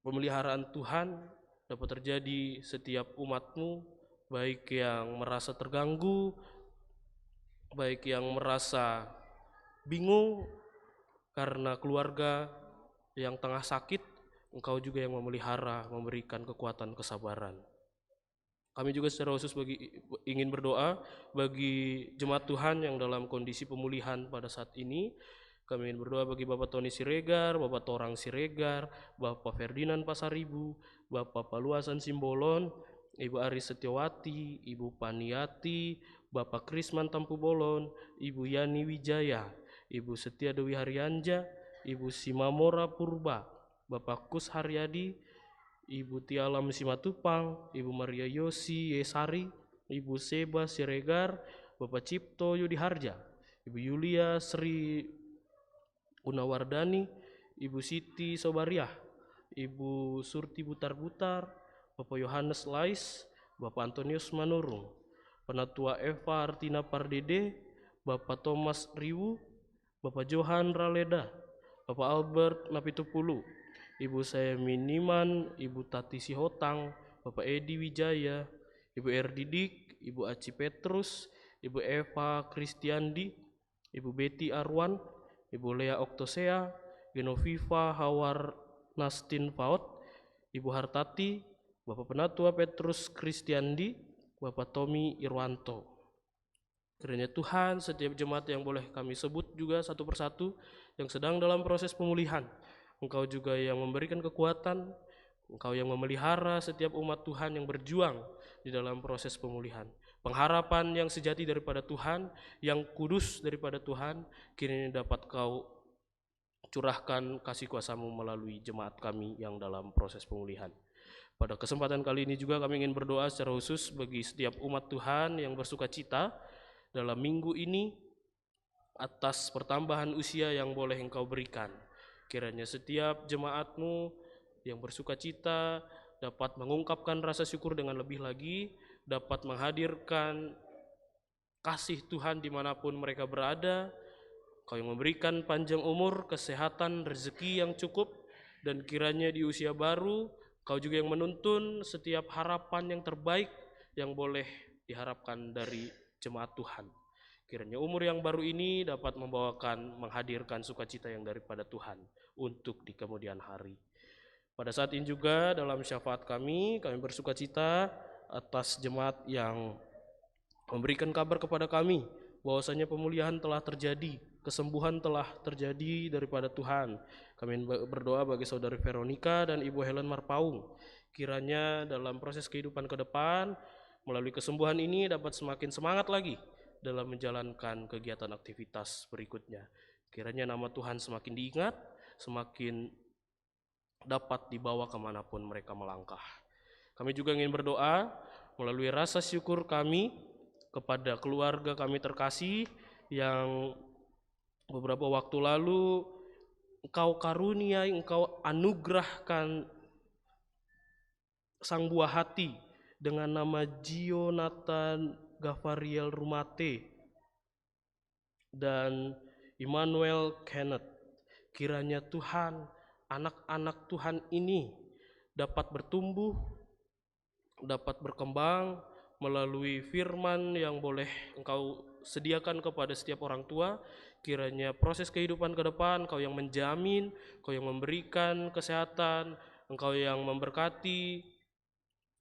[SPEAKER 2] pemeliharaan Tuhan dapat terjadi setiap umat-Mu, baik yang merasa terganggu, baik yang merasa bingung karena keluarga yang tengah sakit. Engkau juga yang memelihara, memberikan kekuatan kesabaran. Kami juga secara khusus ingin berdoa bagi jemaat Tuhan yang dalam kondisi pemulihan pada saat ini. Kami ingin berdoa bagi Bapak Tony Siregar, Bapak Torang Siregar, Bapak Ferdinand Pasaribu, Bapak Paluasan Simbolon, Ibu Aris Setiawati, Ibu Paniati, Bapak Krisman Tampubolon, Ibu Yani Wijaya, Ibu Setia Dewi Haryanja, Ibu Simamora Purba, Bapak Kus Haryadi, Ibu Tialam Simatupang, Ibu Maria Yosi Yesari, Ibu Seba Siregar, Bapak Cipto Yudiharja, Ibu Yulia Sri Gunawardani, Ibu Siti Sobariah, Ibu Surti Butar-Butar, Bapak Yohanes Lais, Bapak Antonius Manurung, Penatua Eva Artina Pardede, Bapak Thomas Riwu, Bapak Johan Raleda, Bapak Albert Napitupulu, Ibu saya Miniman, Ibu Tati Sihotang, Bapak Edi Wijaya, Ibu Erdidik, Ibu Aci Petrus, Ibu Eva Kristiandi, Ibu Betty Arwan, Ibu Lea Oktosea, Genoviva Hawar Nastin Paut, Ibu Hartati, Bapak Penatua Petrus Kristiandi, Bapak Tommy Irwanto. Kiranya Tuhan setiap jemaat yang boleh kami sebut juga satu persatu yang sedang dalam proses pemulihan, Engkau juga yang memberikan kekuatan, Engkau yang memelihara setiap umat Tuhan yang berjuang di dalam proses pemulihan. Pengharapan yang sejati daripada Tuhan, yang kudus daripada Tuhan, kiranya dapat Kau curahkan kasih kuasa-Mu melalui jemaat kami yang dalam proses pemulihan. Pada kesempatan kali ini juga kami ingin berdoa secara khusus bagi setiap umat Tuhan yang bersuka cita dalam minggu ini atas pertambahan usia yang boleh Engkau berikan. Kiranya setiap jemaat-Mu yang bersuka cita dapat mengungkapkan rasa syukur dengan lebih lagi, dapat menghadirkan kasih Tuhan dimanapun mereka berada. Kau yang memberikan panjang umur, kesehatan, rezeki yang cukup, dan kiranya di usia baru Kau juga yang menuntun setiap harapan yang terbaik yang boleh diharapkan dari jemaat Tuhan. Kiranya umur yang baru ini dapat menghadirkan sukacita yang daripada Tuhan untuk di kemudian hari. Pada saat ini juga dalam syafaat kami bersukacita atas jemaat yang memberikan kabar kepada kami bahwasanya pemulihan telah terjadi, kesembuhan telah terjadi daripada Tuhan. Kami berdoa bagi saudari Veronica dan Ibu Helen Marpaung. Kiranya dalam proses kehidupan ke depan, melalui kesembuhan ini dapat semakin semangat lagi dalam menjalankan kegiatan aktivitas berikutnya. Kiranya nama Tuhan semakin diingat, semakin dapat dibawa kemanapun mereka melangkah. Kami juga ingin berdoa melalui rasa syukur kami kepada keluarga kami terkasih yang beberapa waktu lalu Engkau karuniai, Engkau anugerahkan sang buah hati dengan nama Jonathan Gavariel Rumate dan Immanuel Kenneth. Kiranya Tuhan, anak-anak Tuhan ini dapat bertumbuh, dapat berkembang melalui firman yang boleh Engkau sediakan kepada setiap orang tua. Kiranya proses kehidupan ke depan Engkau yang menjamin, Engkau yang memberikan kesehatan, Engkau yang memberkati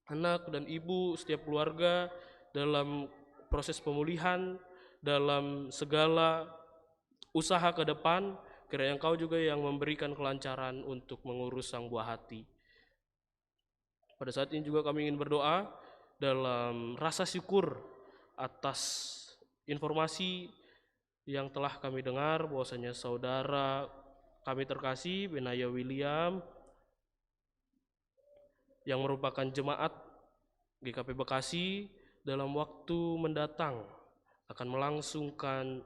[SPEAKER 2] anak dan ibu, setiap keluarga dalam proses pemulihan, dalam segala usaha ke depan. Kiranya Engkau juga yang memberikan kelancaran untuk mengurus sang buah hati. Pada saat ini juga kami ingin berdoa dalam rasa syukur atas informasi yang telah kami dengar bahwasanya saudara kami terkasih Benaya William yang merupakan jemaat GKP Bekasi dalam waktu mendatang akan melangsungkan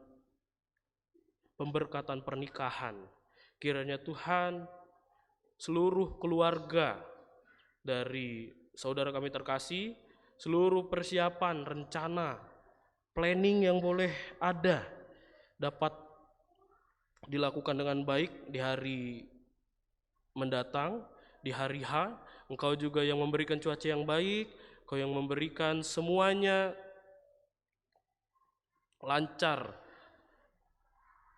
[SPEAKER 2] pemberkatan pernikahan. Kiranya Tuhan seluruh keluarga dari saudara kami terkasih, seluruh persiapan, rencana, planning yang boleh ada dapat dilakukan dengan baik di hari mendatang, di hari H. Engkau juga yang memberikan cuaca yang baik, Engkau yang memberikan semuanya lancar,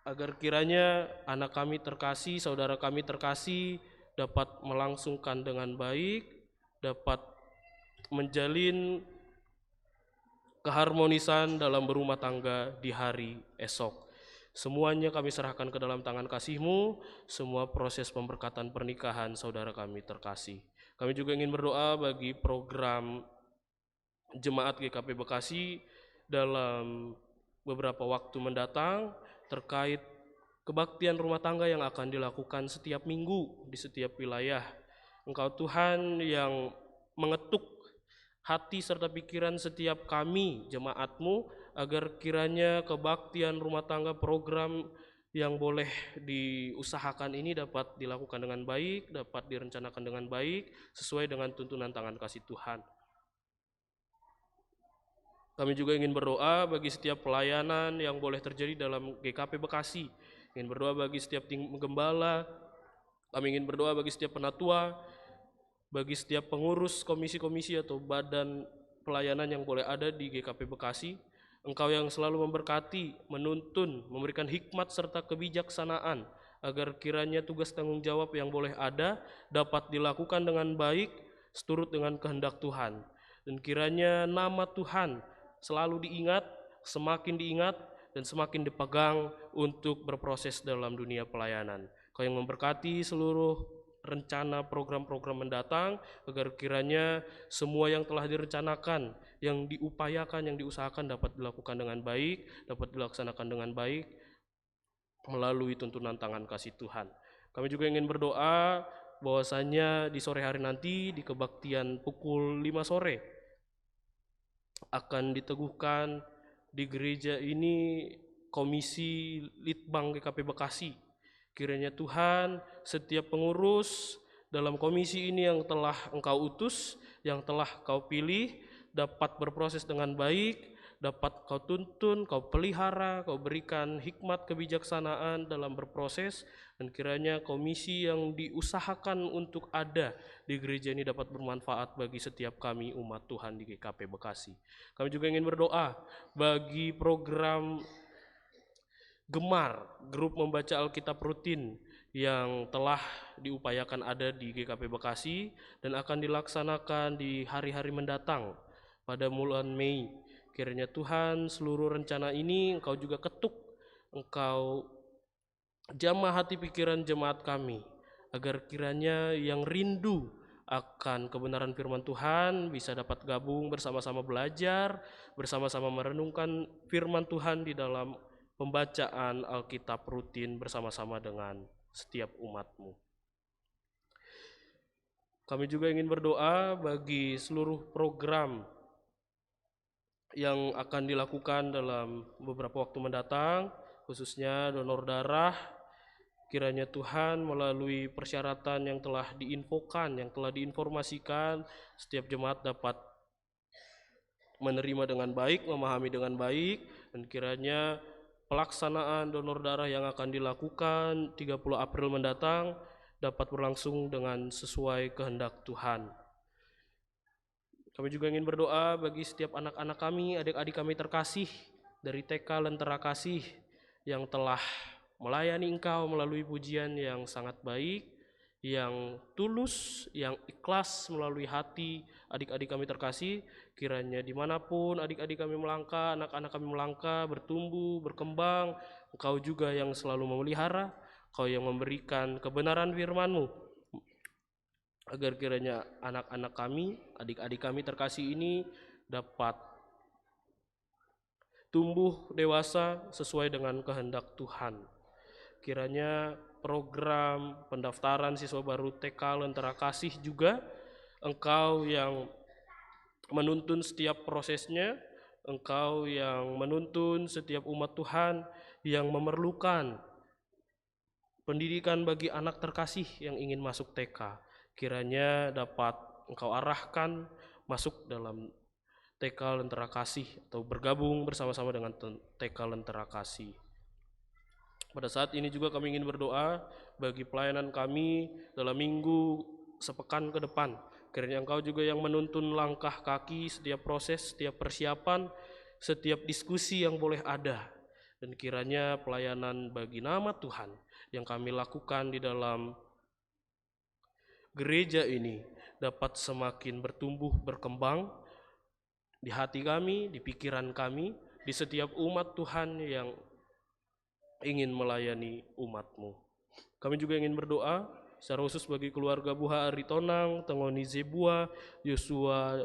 [SPEAKER 2] agar kiranya anak kami terkasih, saudara kami terkasih dapat melangsungkan dengan baik, dapat menjalin keharmonisan dalam berumah tangga di hari esok. Semuanya kami serahkan ke dalam tangan kasih-Mu, semua proses pemberkatan pernikahan saudara kami terkasih. Kami juga ingin berdoa bagi program Jemaat GKP Bekasi dalam beberapa waktu mendatang terkait kebaktian rumah tangga yang akan dilakukan setiap minggu di setiap wilayah. Engkau Tuhan yang mengetuk hati serta pikiran setiap kami jemaat-Mu, agar kiranya kebaktian rumah tangga program yang boleh diusahakan ini dapat dilakukan dengan baik, dapat direncanakan dengan baik, sesuai dengan tuntunan tangan kasih Tuhan. Kami juga ingin berdoa bagi setiap pelayanan yang boleh terjadi dalam GKP Bekasi. Ingin berdoa bagi setiap tim gembala, kami ingin berdoa bagi setiap penatua, bagi setiap pengurus komisi-komisi atau badan pelayanan yang boleh ada di GKP Bekasi. Engkau yang selalu memberkati, menuntun, memberikan hikmat serta kebijaksanaan, agar kiranya tugas tanggung jawab yang boleh ada dapat dilakukan dengan baik, seturut dengan kehendak Tuhan. Dan kiranya nama Tuhan selalu diingat, semakin diingat, dan semakin dipegang untuk berproses dalam dunia pelayanan. Kau yang memberkati seluruh rencana program-program mendatang, agar kiranya semua yang telah direncanakan, yang diupayakan, yang diusahakan dapat dilakukan dengan baik, dapat dilaksanakan dengan baik melalui tuntunan tangan kasih Tuhan. Kami juga ingin berdoa bahwasanya di sore hari nanti di kebaktian pukul 5 sore akan diteguhkan di gereja ini Komisi Litbang GKP Bekasi. Kiranya Tuhan setiap pengurus dalam komisi ini yang telah Engkau utus, yang telah Kau pilih, dapat berproses dengan baik, dapat Kau tuntun, Kau pelihara, Kau berikan hikmat kebijaksanaan dalam berproses, dan kiranya komisi yang diusahakan untuk ada di gereja ini dapat bermanfaat bagi setiap kami umat Tuhan di GKP Bekasi. Kami juga ingin berdoa bagi program Gemar, grup membaca Alkitab rutin yang telah diupayakan ada di GKP Bekasi dan akan dilaksanakan di hari-hari mendatang pada bulan Mei. Kiranya Tuhan seluruh rencana ini Engkau juga ketuk, Engkau jamah hati pikiran jemaat kami, agar kiranya yang rindu akan kebenaran firman Tuhan bisa dapat gabung bersama-sama belajar, bersama-sama merenungkan firman Tuhan di dalam pembacaan Alkitab rutin bersama-sama dengan setiap umat-Mu. Kami juga ingin berdoa bagi seluruh program yang akan dilakukan dalam beberapa waktu mendatang, khususnya donor darah. Kiranya Tuhan melalui persyaratan yang telah diinfokan, yang telah diinformasikan, setiap jemaat dapat menerima dengan baik, memahami dengan baik, dan kiranya pelaksanaan donor darah yang akan dilakukan 30 April mendatang dapat berlangsung dengan sesuai kehendak Tuhan. Kami juga ingin berdoa bagi setiap anak-anak kami, adik-adik kami terkasih dari TK Lentera Kasih yang telah melayani Engkau melalui pujian yang sangat baik, yang tulus, yang ikhlas melalui hati adik-adik kami terkasih. Kiranya dimanapun adik-adik kami melangkah, anak-anak kami melangkah, bertumbuh, berkembang, Engkau juga yang selalu memelihara, Engkau yang memberikan kebenaran firman-Mu, agar kiranya anak-anak kami, adik-adik kami terkasih ini dapat tumbuh dewasa sesuai dengan kehendak Tuhan. Kiranya program pendaftaran siswa baru TK Lentera Kasih juga Engkau yang menuntun setiap prosesnya, Engkau yang menuntun setiap umat Tuhan yang memerlukan pendidikan bagi anak terkasih yang ingin masuk TK. Kiranya dapat Engkau arahkan masuk dalam TK Lentera Kasih atau bergabung bersama-sama dengan TK Lentera Kasih. Pada saat ini juga kami ingin berdoa bagi pelayanan kami dalam minggu sepekan ke depan. Kiranya Engkau juga yang menuntun langkah kaki, setiap proses, setiap persiapan, setiap diskusi yang boleh ada. Dan kiranya pelayanan bagi nama Tuhan yang kami lakukan di dalam gereja ini dapat semakin bertumbuh, berkembang di hati kami, di pikiran kami, di setiap umat Tuhan yang ingin melayani umat-Mu. Kami juga ingin berdoa secara khusus bagi keluarga Buha Aritonang, Tengoni Zebua, Yosua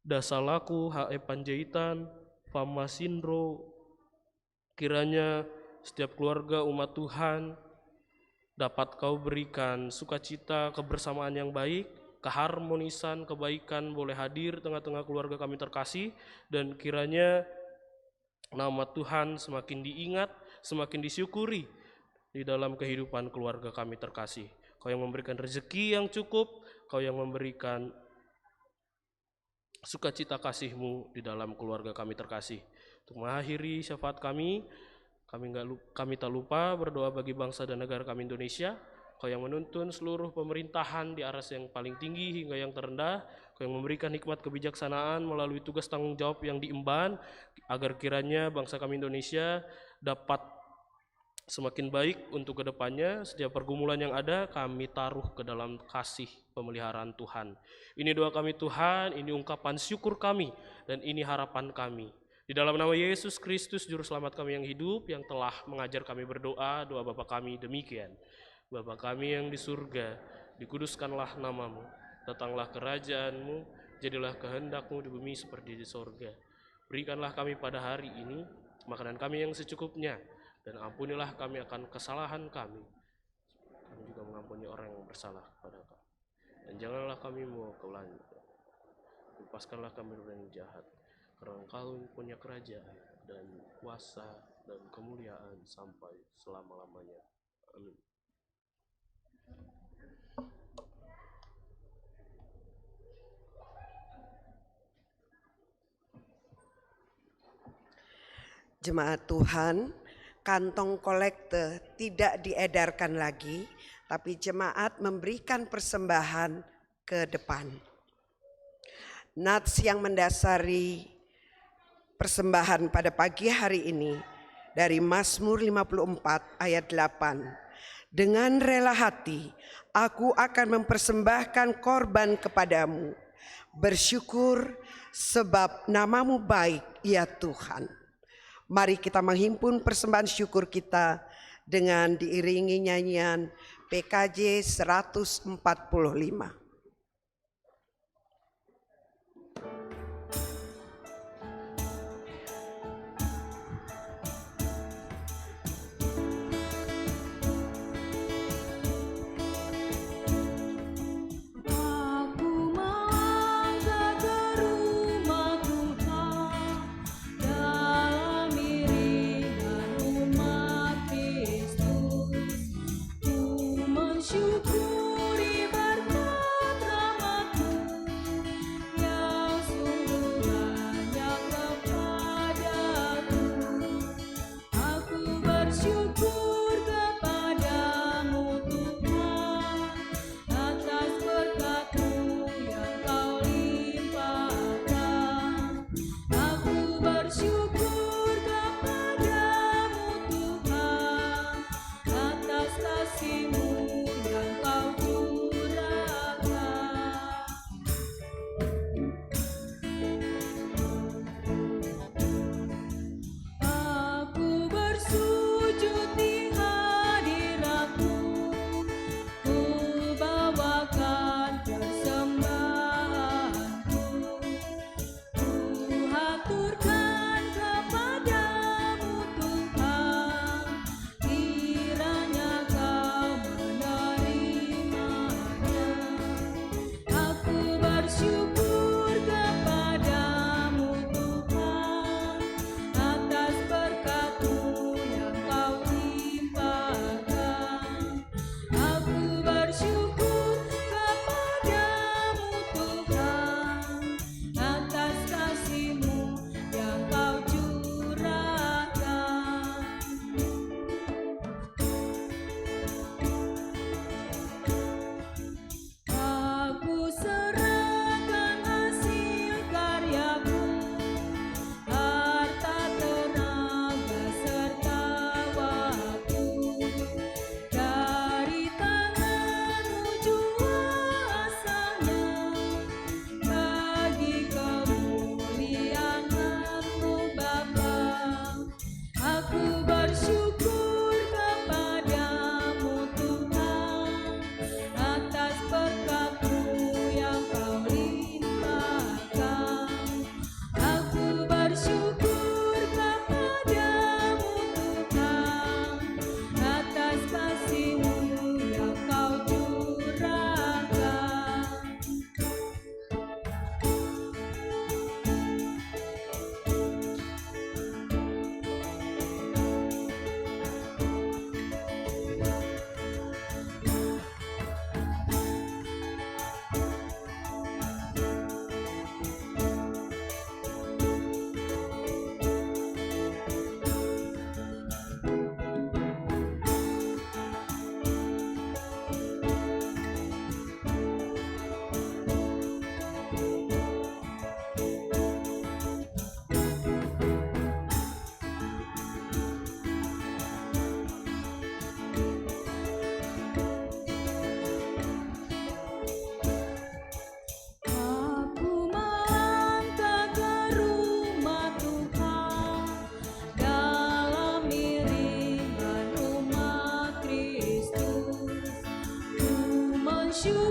[SPEAKER 2] Dasalaku, H.E. Panjaitan, Fama Sindro. Kiranya setiap keluarga umat Tuhan dapat Kau berikan sukacita, kebersamaan yang baik, keharmonisan, kebaikan boleh hadir tengah-tengah keluarga kami terkasih, dan kiranya nama Tuhan semakin diingat, semakin disyukuri di dalam kehidupan keluarga kami terkasih. Kau yang memberikan rezeki yang cukup, Kau yang memberikan sukacita kasih-Mu di dalam keluarga kami terkasih. Untuk mengakhiri syafaat kami tak lupa berdoa bagi bangsa dan negara kami Indonesia. Kau yang menuntun seluruh pemerintahan di aras yang paling tinggi hingga yang terendah. Kau yang memberikan hikmat kebijaksanaan melalui tugas tanggung jawab yang diemban, agar kiranya bangsa kami Indonesia dapat semakin baik untuk kedepannya. Setiap pergumulan yang ada kami taruh ke dalam kasih pemeliharaan Tuhan. Ini doa kami Tuhan, ini ungkapan syukur kami, dan ini harapan kami. Di dalam nama Yesus Kristus, Juru Selamat kami yang hidup, yang telah mengajar kami berdoa, doa Bapa kami demikian. Bapa kami yang di surga, dikuduskanlah nama-Mu, datanglah kerajaan-Mu, jadilah kehendak-Mu di bumi seperti di sorga. Berikanlah kami pada hari ini makanan kami yang secukupnya, dan ampunilah kami akan kesalahan kami. Kami juga mengampuni orang yang bersalah kepada kami. Dan janganlah kami membawa ke belenggu. Lepaskanlah kami dari yang jahat. Karena Engkau punya kerajaan dan kuasa dan kemuliaan sampai selama-lamanya. Amin.
[SPEAKER 6] Jemaat Tuhan, kantong kolekte tidak diedarkan lagi, tapi jemaat memberikan persembahan ke depan. Nats yang mendasari persembahan pada pagi hari ini dari Mazmur 54 ayat 8. Dengan rela hati aku akan mempersembahkan korban kepadamu, bersyukur sebab nama-Mu baik ya Tuhan. Mari kita menghimpun persembahan syukur kita dengan diiringi nyanyian PKJ 145.
[SPEAKER 3] Syukuri berkat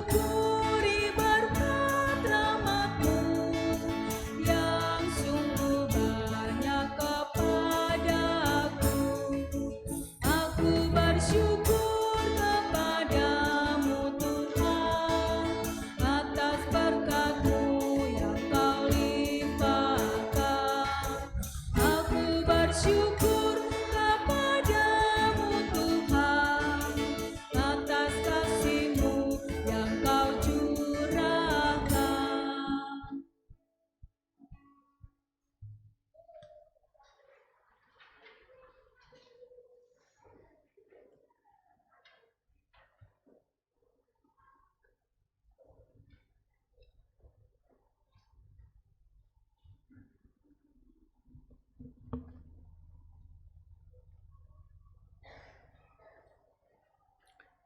[SPEAKER 3] syukuri berkat rahmat-Mu yang sungguh banyak kepadaku. Aku bersyukur kepadamu Tuhan atas berkat-Mu yang Kau limpahkan. Aku bersyukur kepadamu Tuhan atas kasih-Mu yang Kau curahkan.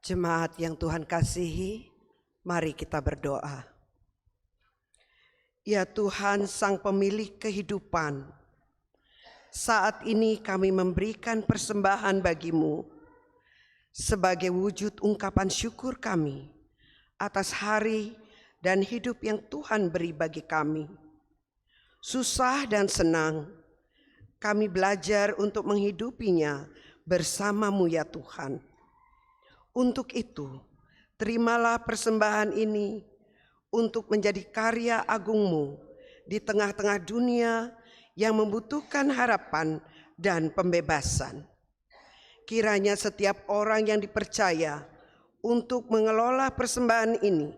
[SPEAKER 6] Jemaat yang Tuhan kasihi, mari kita berdoa. Ya Tuhan, Sang Pemilik kehidupan, saat ini kami memberikan persembahan bagi-Mu sebagai wujud ungkapan syukur kami atas hari dan hidup yang Tuhan beri bagi kami. Susah dan senang, kami belajar untuk menghidupinya bersama-Mu ya Tuhan. Untuk itu, terimalah persembahan ini untuk menjadi karya agung-Mu di tengah-tengah dunia yang membutuhkan harapan dan pembebasan. Kiranya setiap orang yang dipercaya untuk mengelola persembahan ini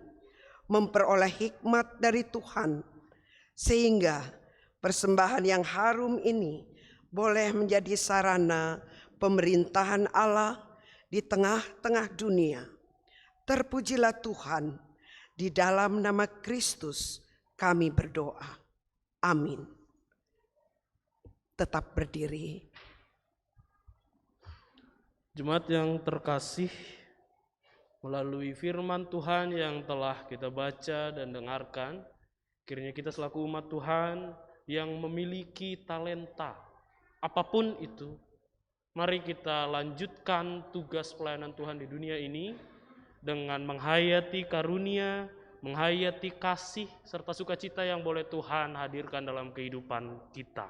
[SPEAKER 6] memperoleh hikmat dari Tuhan, sehingga persembahan yang harum ini boleh menjadi sarana pemerintahan Allah di tengah-tengah dunia. Terpujilah Tuhan, di dalam nama Kristus kami berdoa. Amin. Tetap berdiri.
[SPEAKER 2] Jemaat yang terkasih, melalui firman Tuhan yang telah kita baca dan dengarkan, kiranya kita selaku umat Tuhan yang memiliki talenta, apapun itu, mari kita lanjutkan tugas pelayanan Tuhan di dunia ini dengan menghayati karunia, menghayati kasih, serta sukacita yang boleh Tuhan hadirkan dalam kehidupan kita.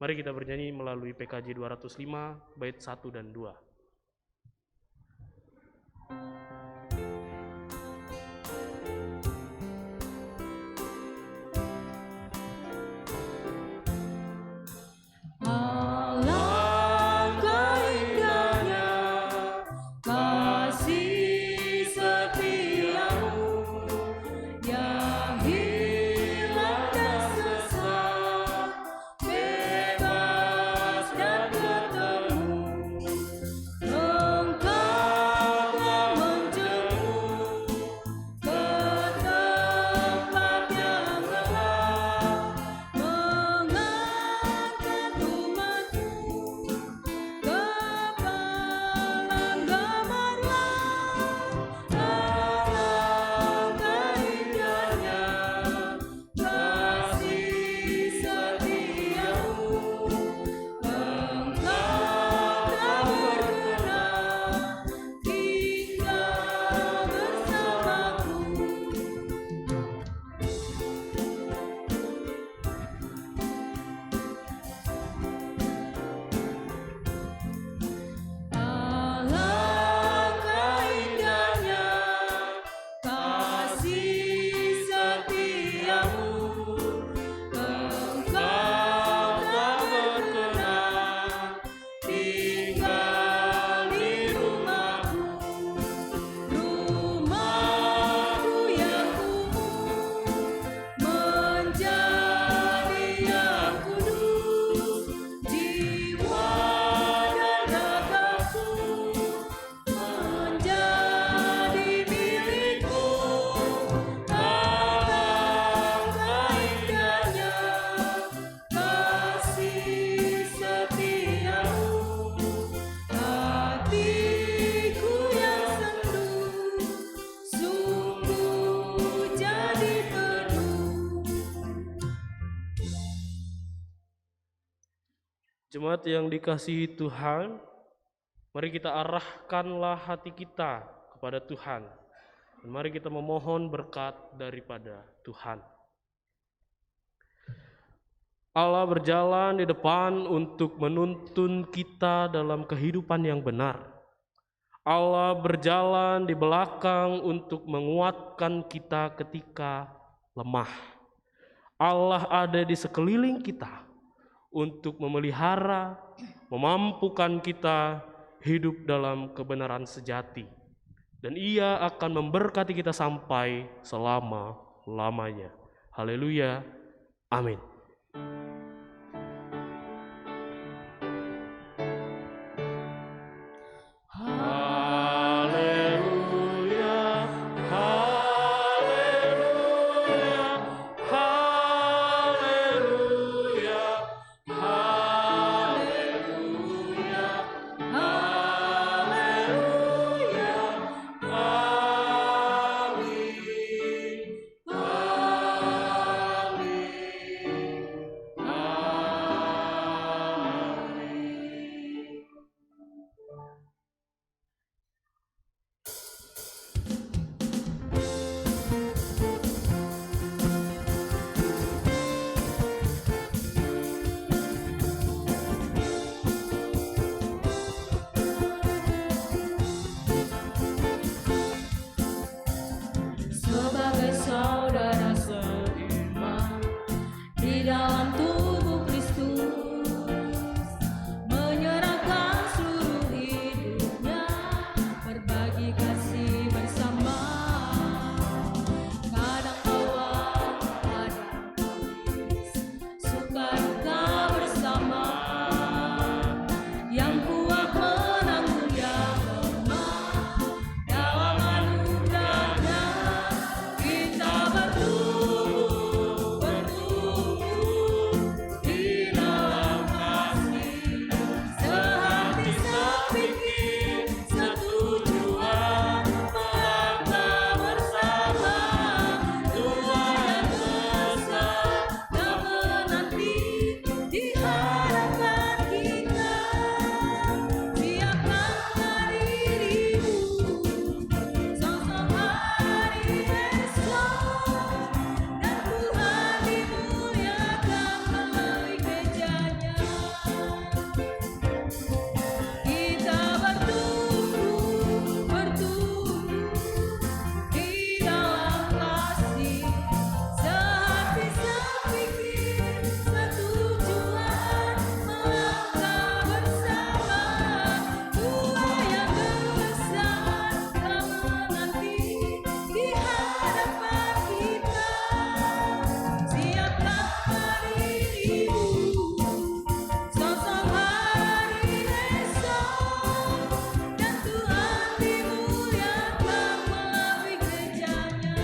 [SPEAKER 2] Mari kita bernyanyi melalui PKJ 205, bait 1 dan 2.
[SPEAKER 3] Alangkah indahnya kasih setiamu yang hilang dan sesat, bebas dan bertemu. Engkau telah menjemput ke tempat yang gelap, mengangkat umatmu ke padang gemerlap. Alangkah indahnya kasih setiamu, Engkau tak berkenan tinggal bersamaku. Alangkah indahnya kasih setiamu, Engkau tak berkenan tinggal di rumahku. Rumahku yang kumuh menjadi yang kudus, jiwa dan ragaku menjadi milikmu. Alangkah indahnya kasih setiamu, hatiku yang sendu sungguh jadi teduh.
[SPEAKER 2] Jemaat yang dikasihi Tuhan, mari kita arahkanlah hati kita kepada Tuhan. Dan mari kita memohon berkat daripada Tuhan. Allah berjalan di depan untuk menuntun kita dalam kehidupan yang benar. Allah berjalan di belakang untuk menguatkan kita ketika lemah. Allah ada di sekeliling kita untuk memelihara, memampukan kita hidup dalam kebenaran sejati. Dan Ia akan memberkati kita sampai selama-lamanya. Haleluya. Amin.
[SPEAKER 3] Sebagai saudara seiman di dalam tubuh Kristus, menyerahkan seluruh hidupnya, berbagi kasih bersama. Kadang awal, kadang tangis, suka duka bersama. Yang kuat menanggung yang lemah, dalam anugerahnya kita bertumbuh di dalam kasih. Sehati sepikir, setujuan, melangkah bersama. Tuhan yang besar dan menanti di hadapan kita. Siapkanlah dirimu, sosok hari esok, dan Tuhan dimuliakan melalui gerejanya. Kita bertumbuh di dalam kasih. Sehati sepikir, setujuan, melangkah bersama. Tuhan yang besar dan menanti di hadapan kita. Siapkanlah dirimu, sosok hari esok, dan Tuhan dimuliakan melalui gerejanya.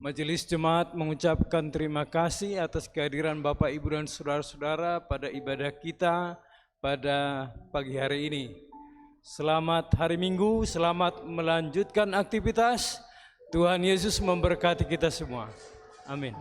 [SPEAKER 1] Majelis Jemaat mengucapkan terima kasih atas kehadiran Bapak, Ibu, dan saudara-saudara pada ibadah kita pada pagi hari ini. Selamat hari Minggu, selamat melanjutkan aktivitas. Tuhan Yesus memberkati kita semua. Amin.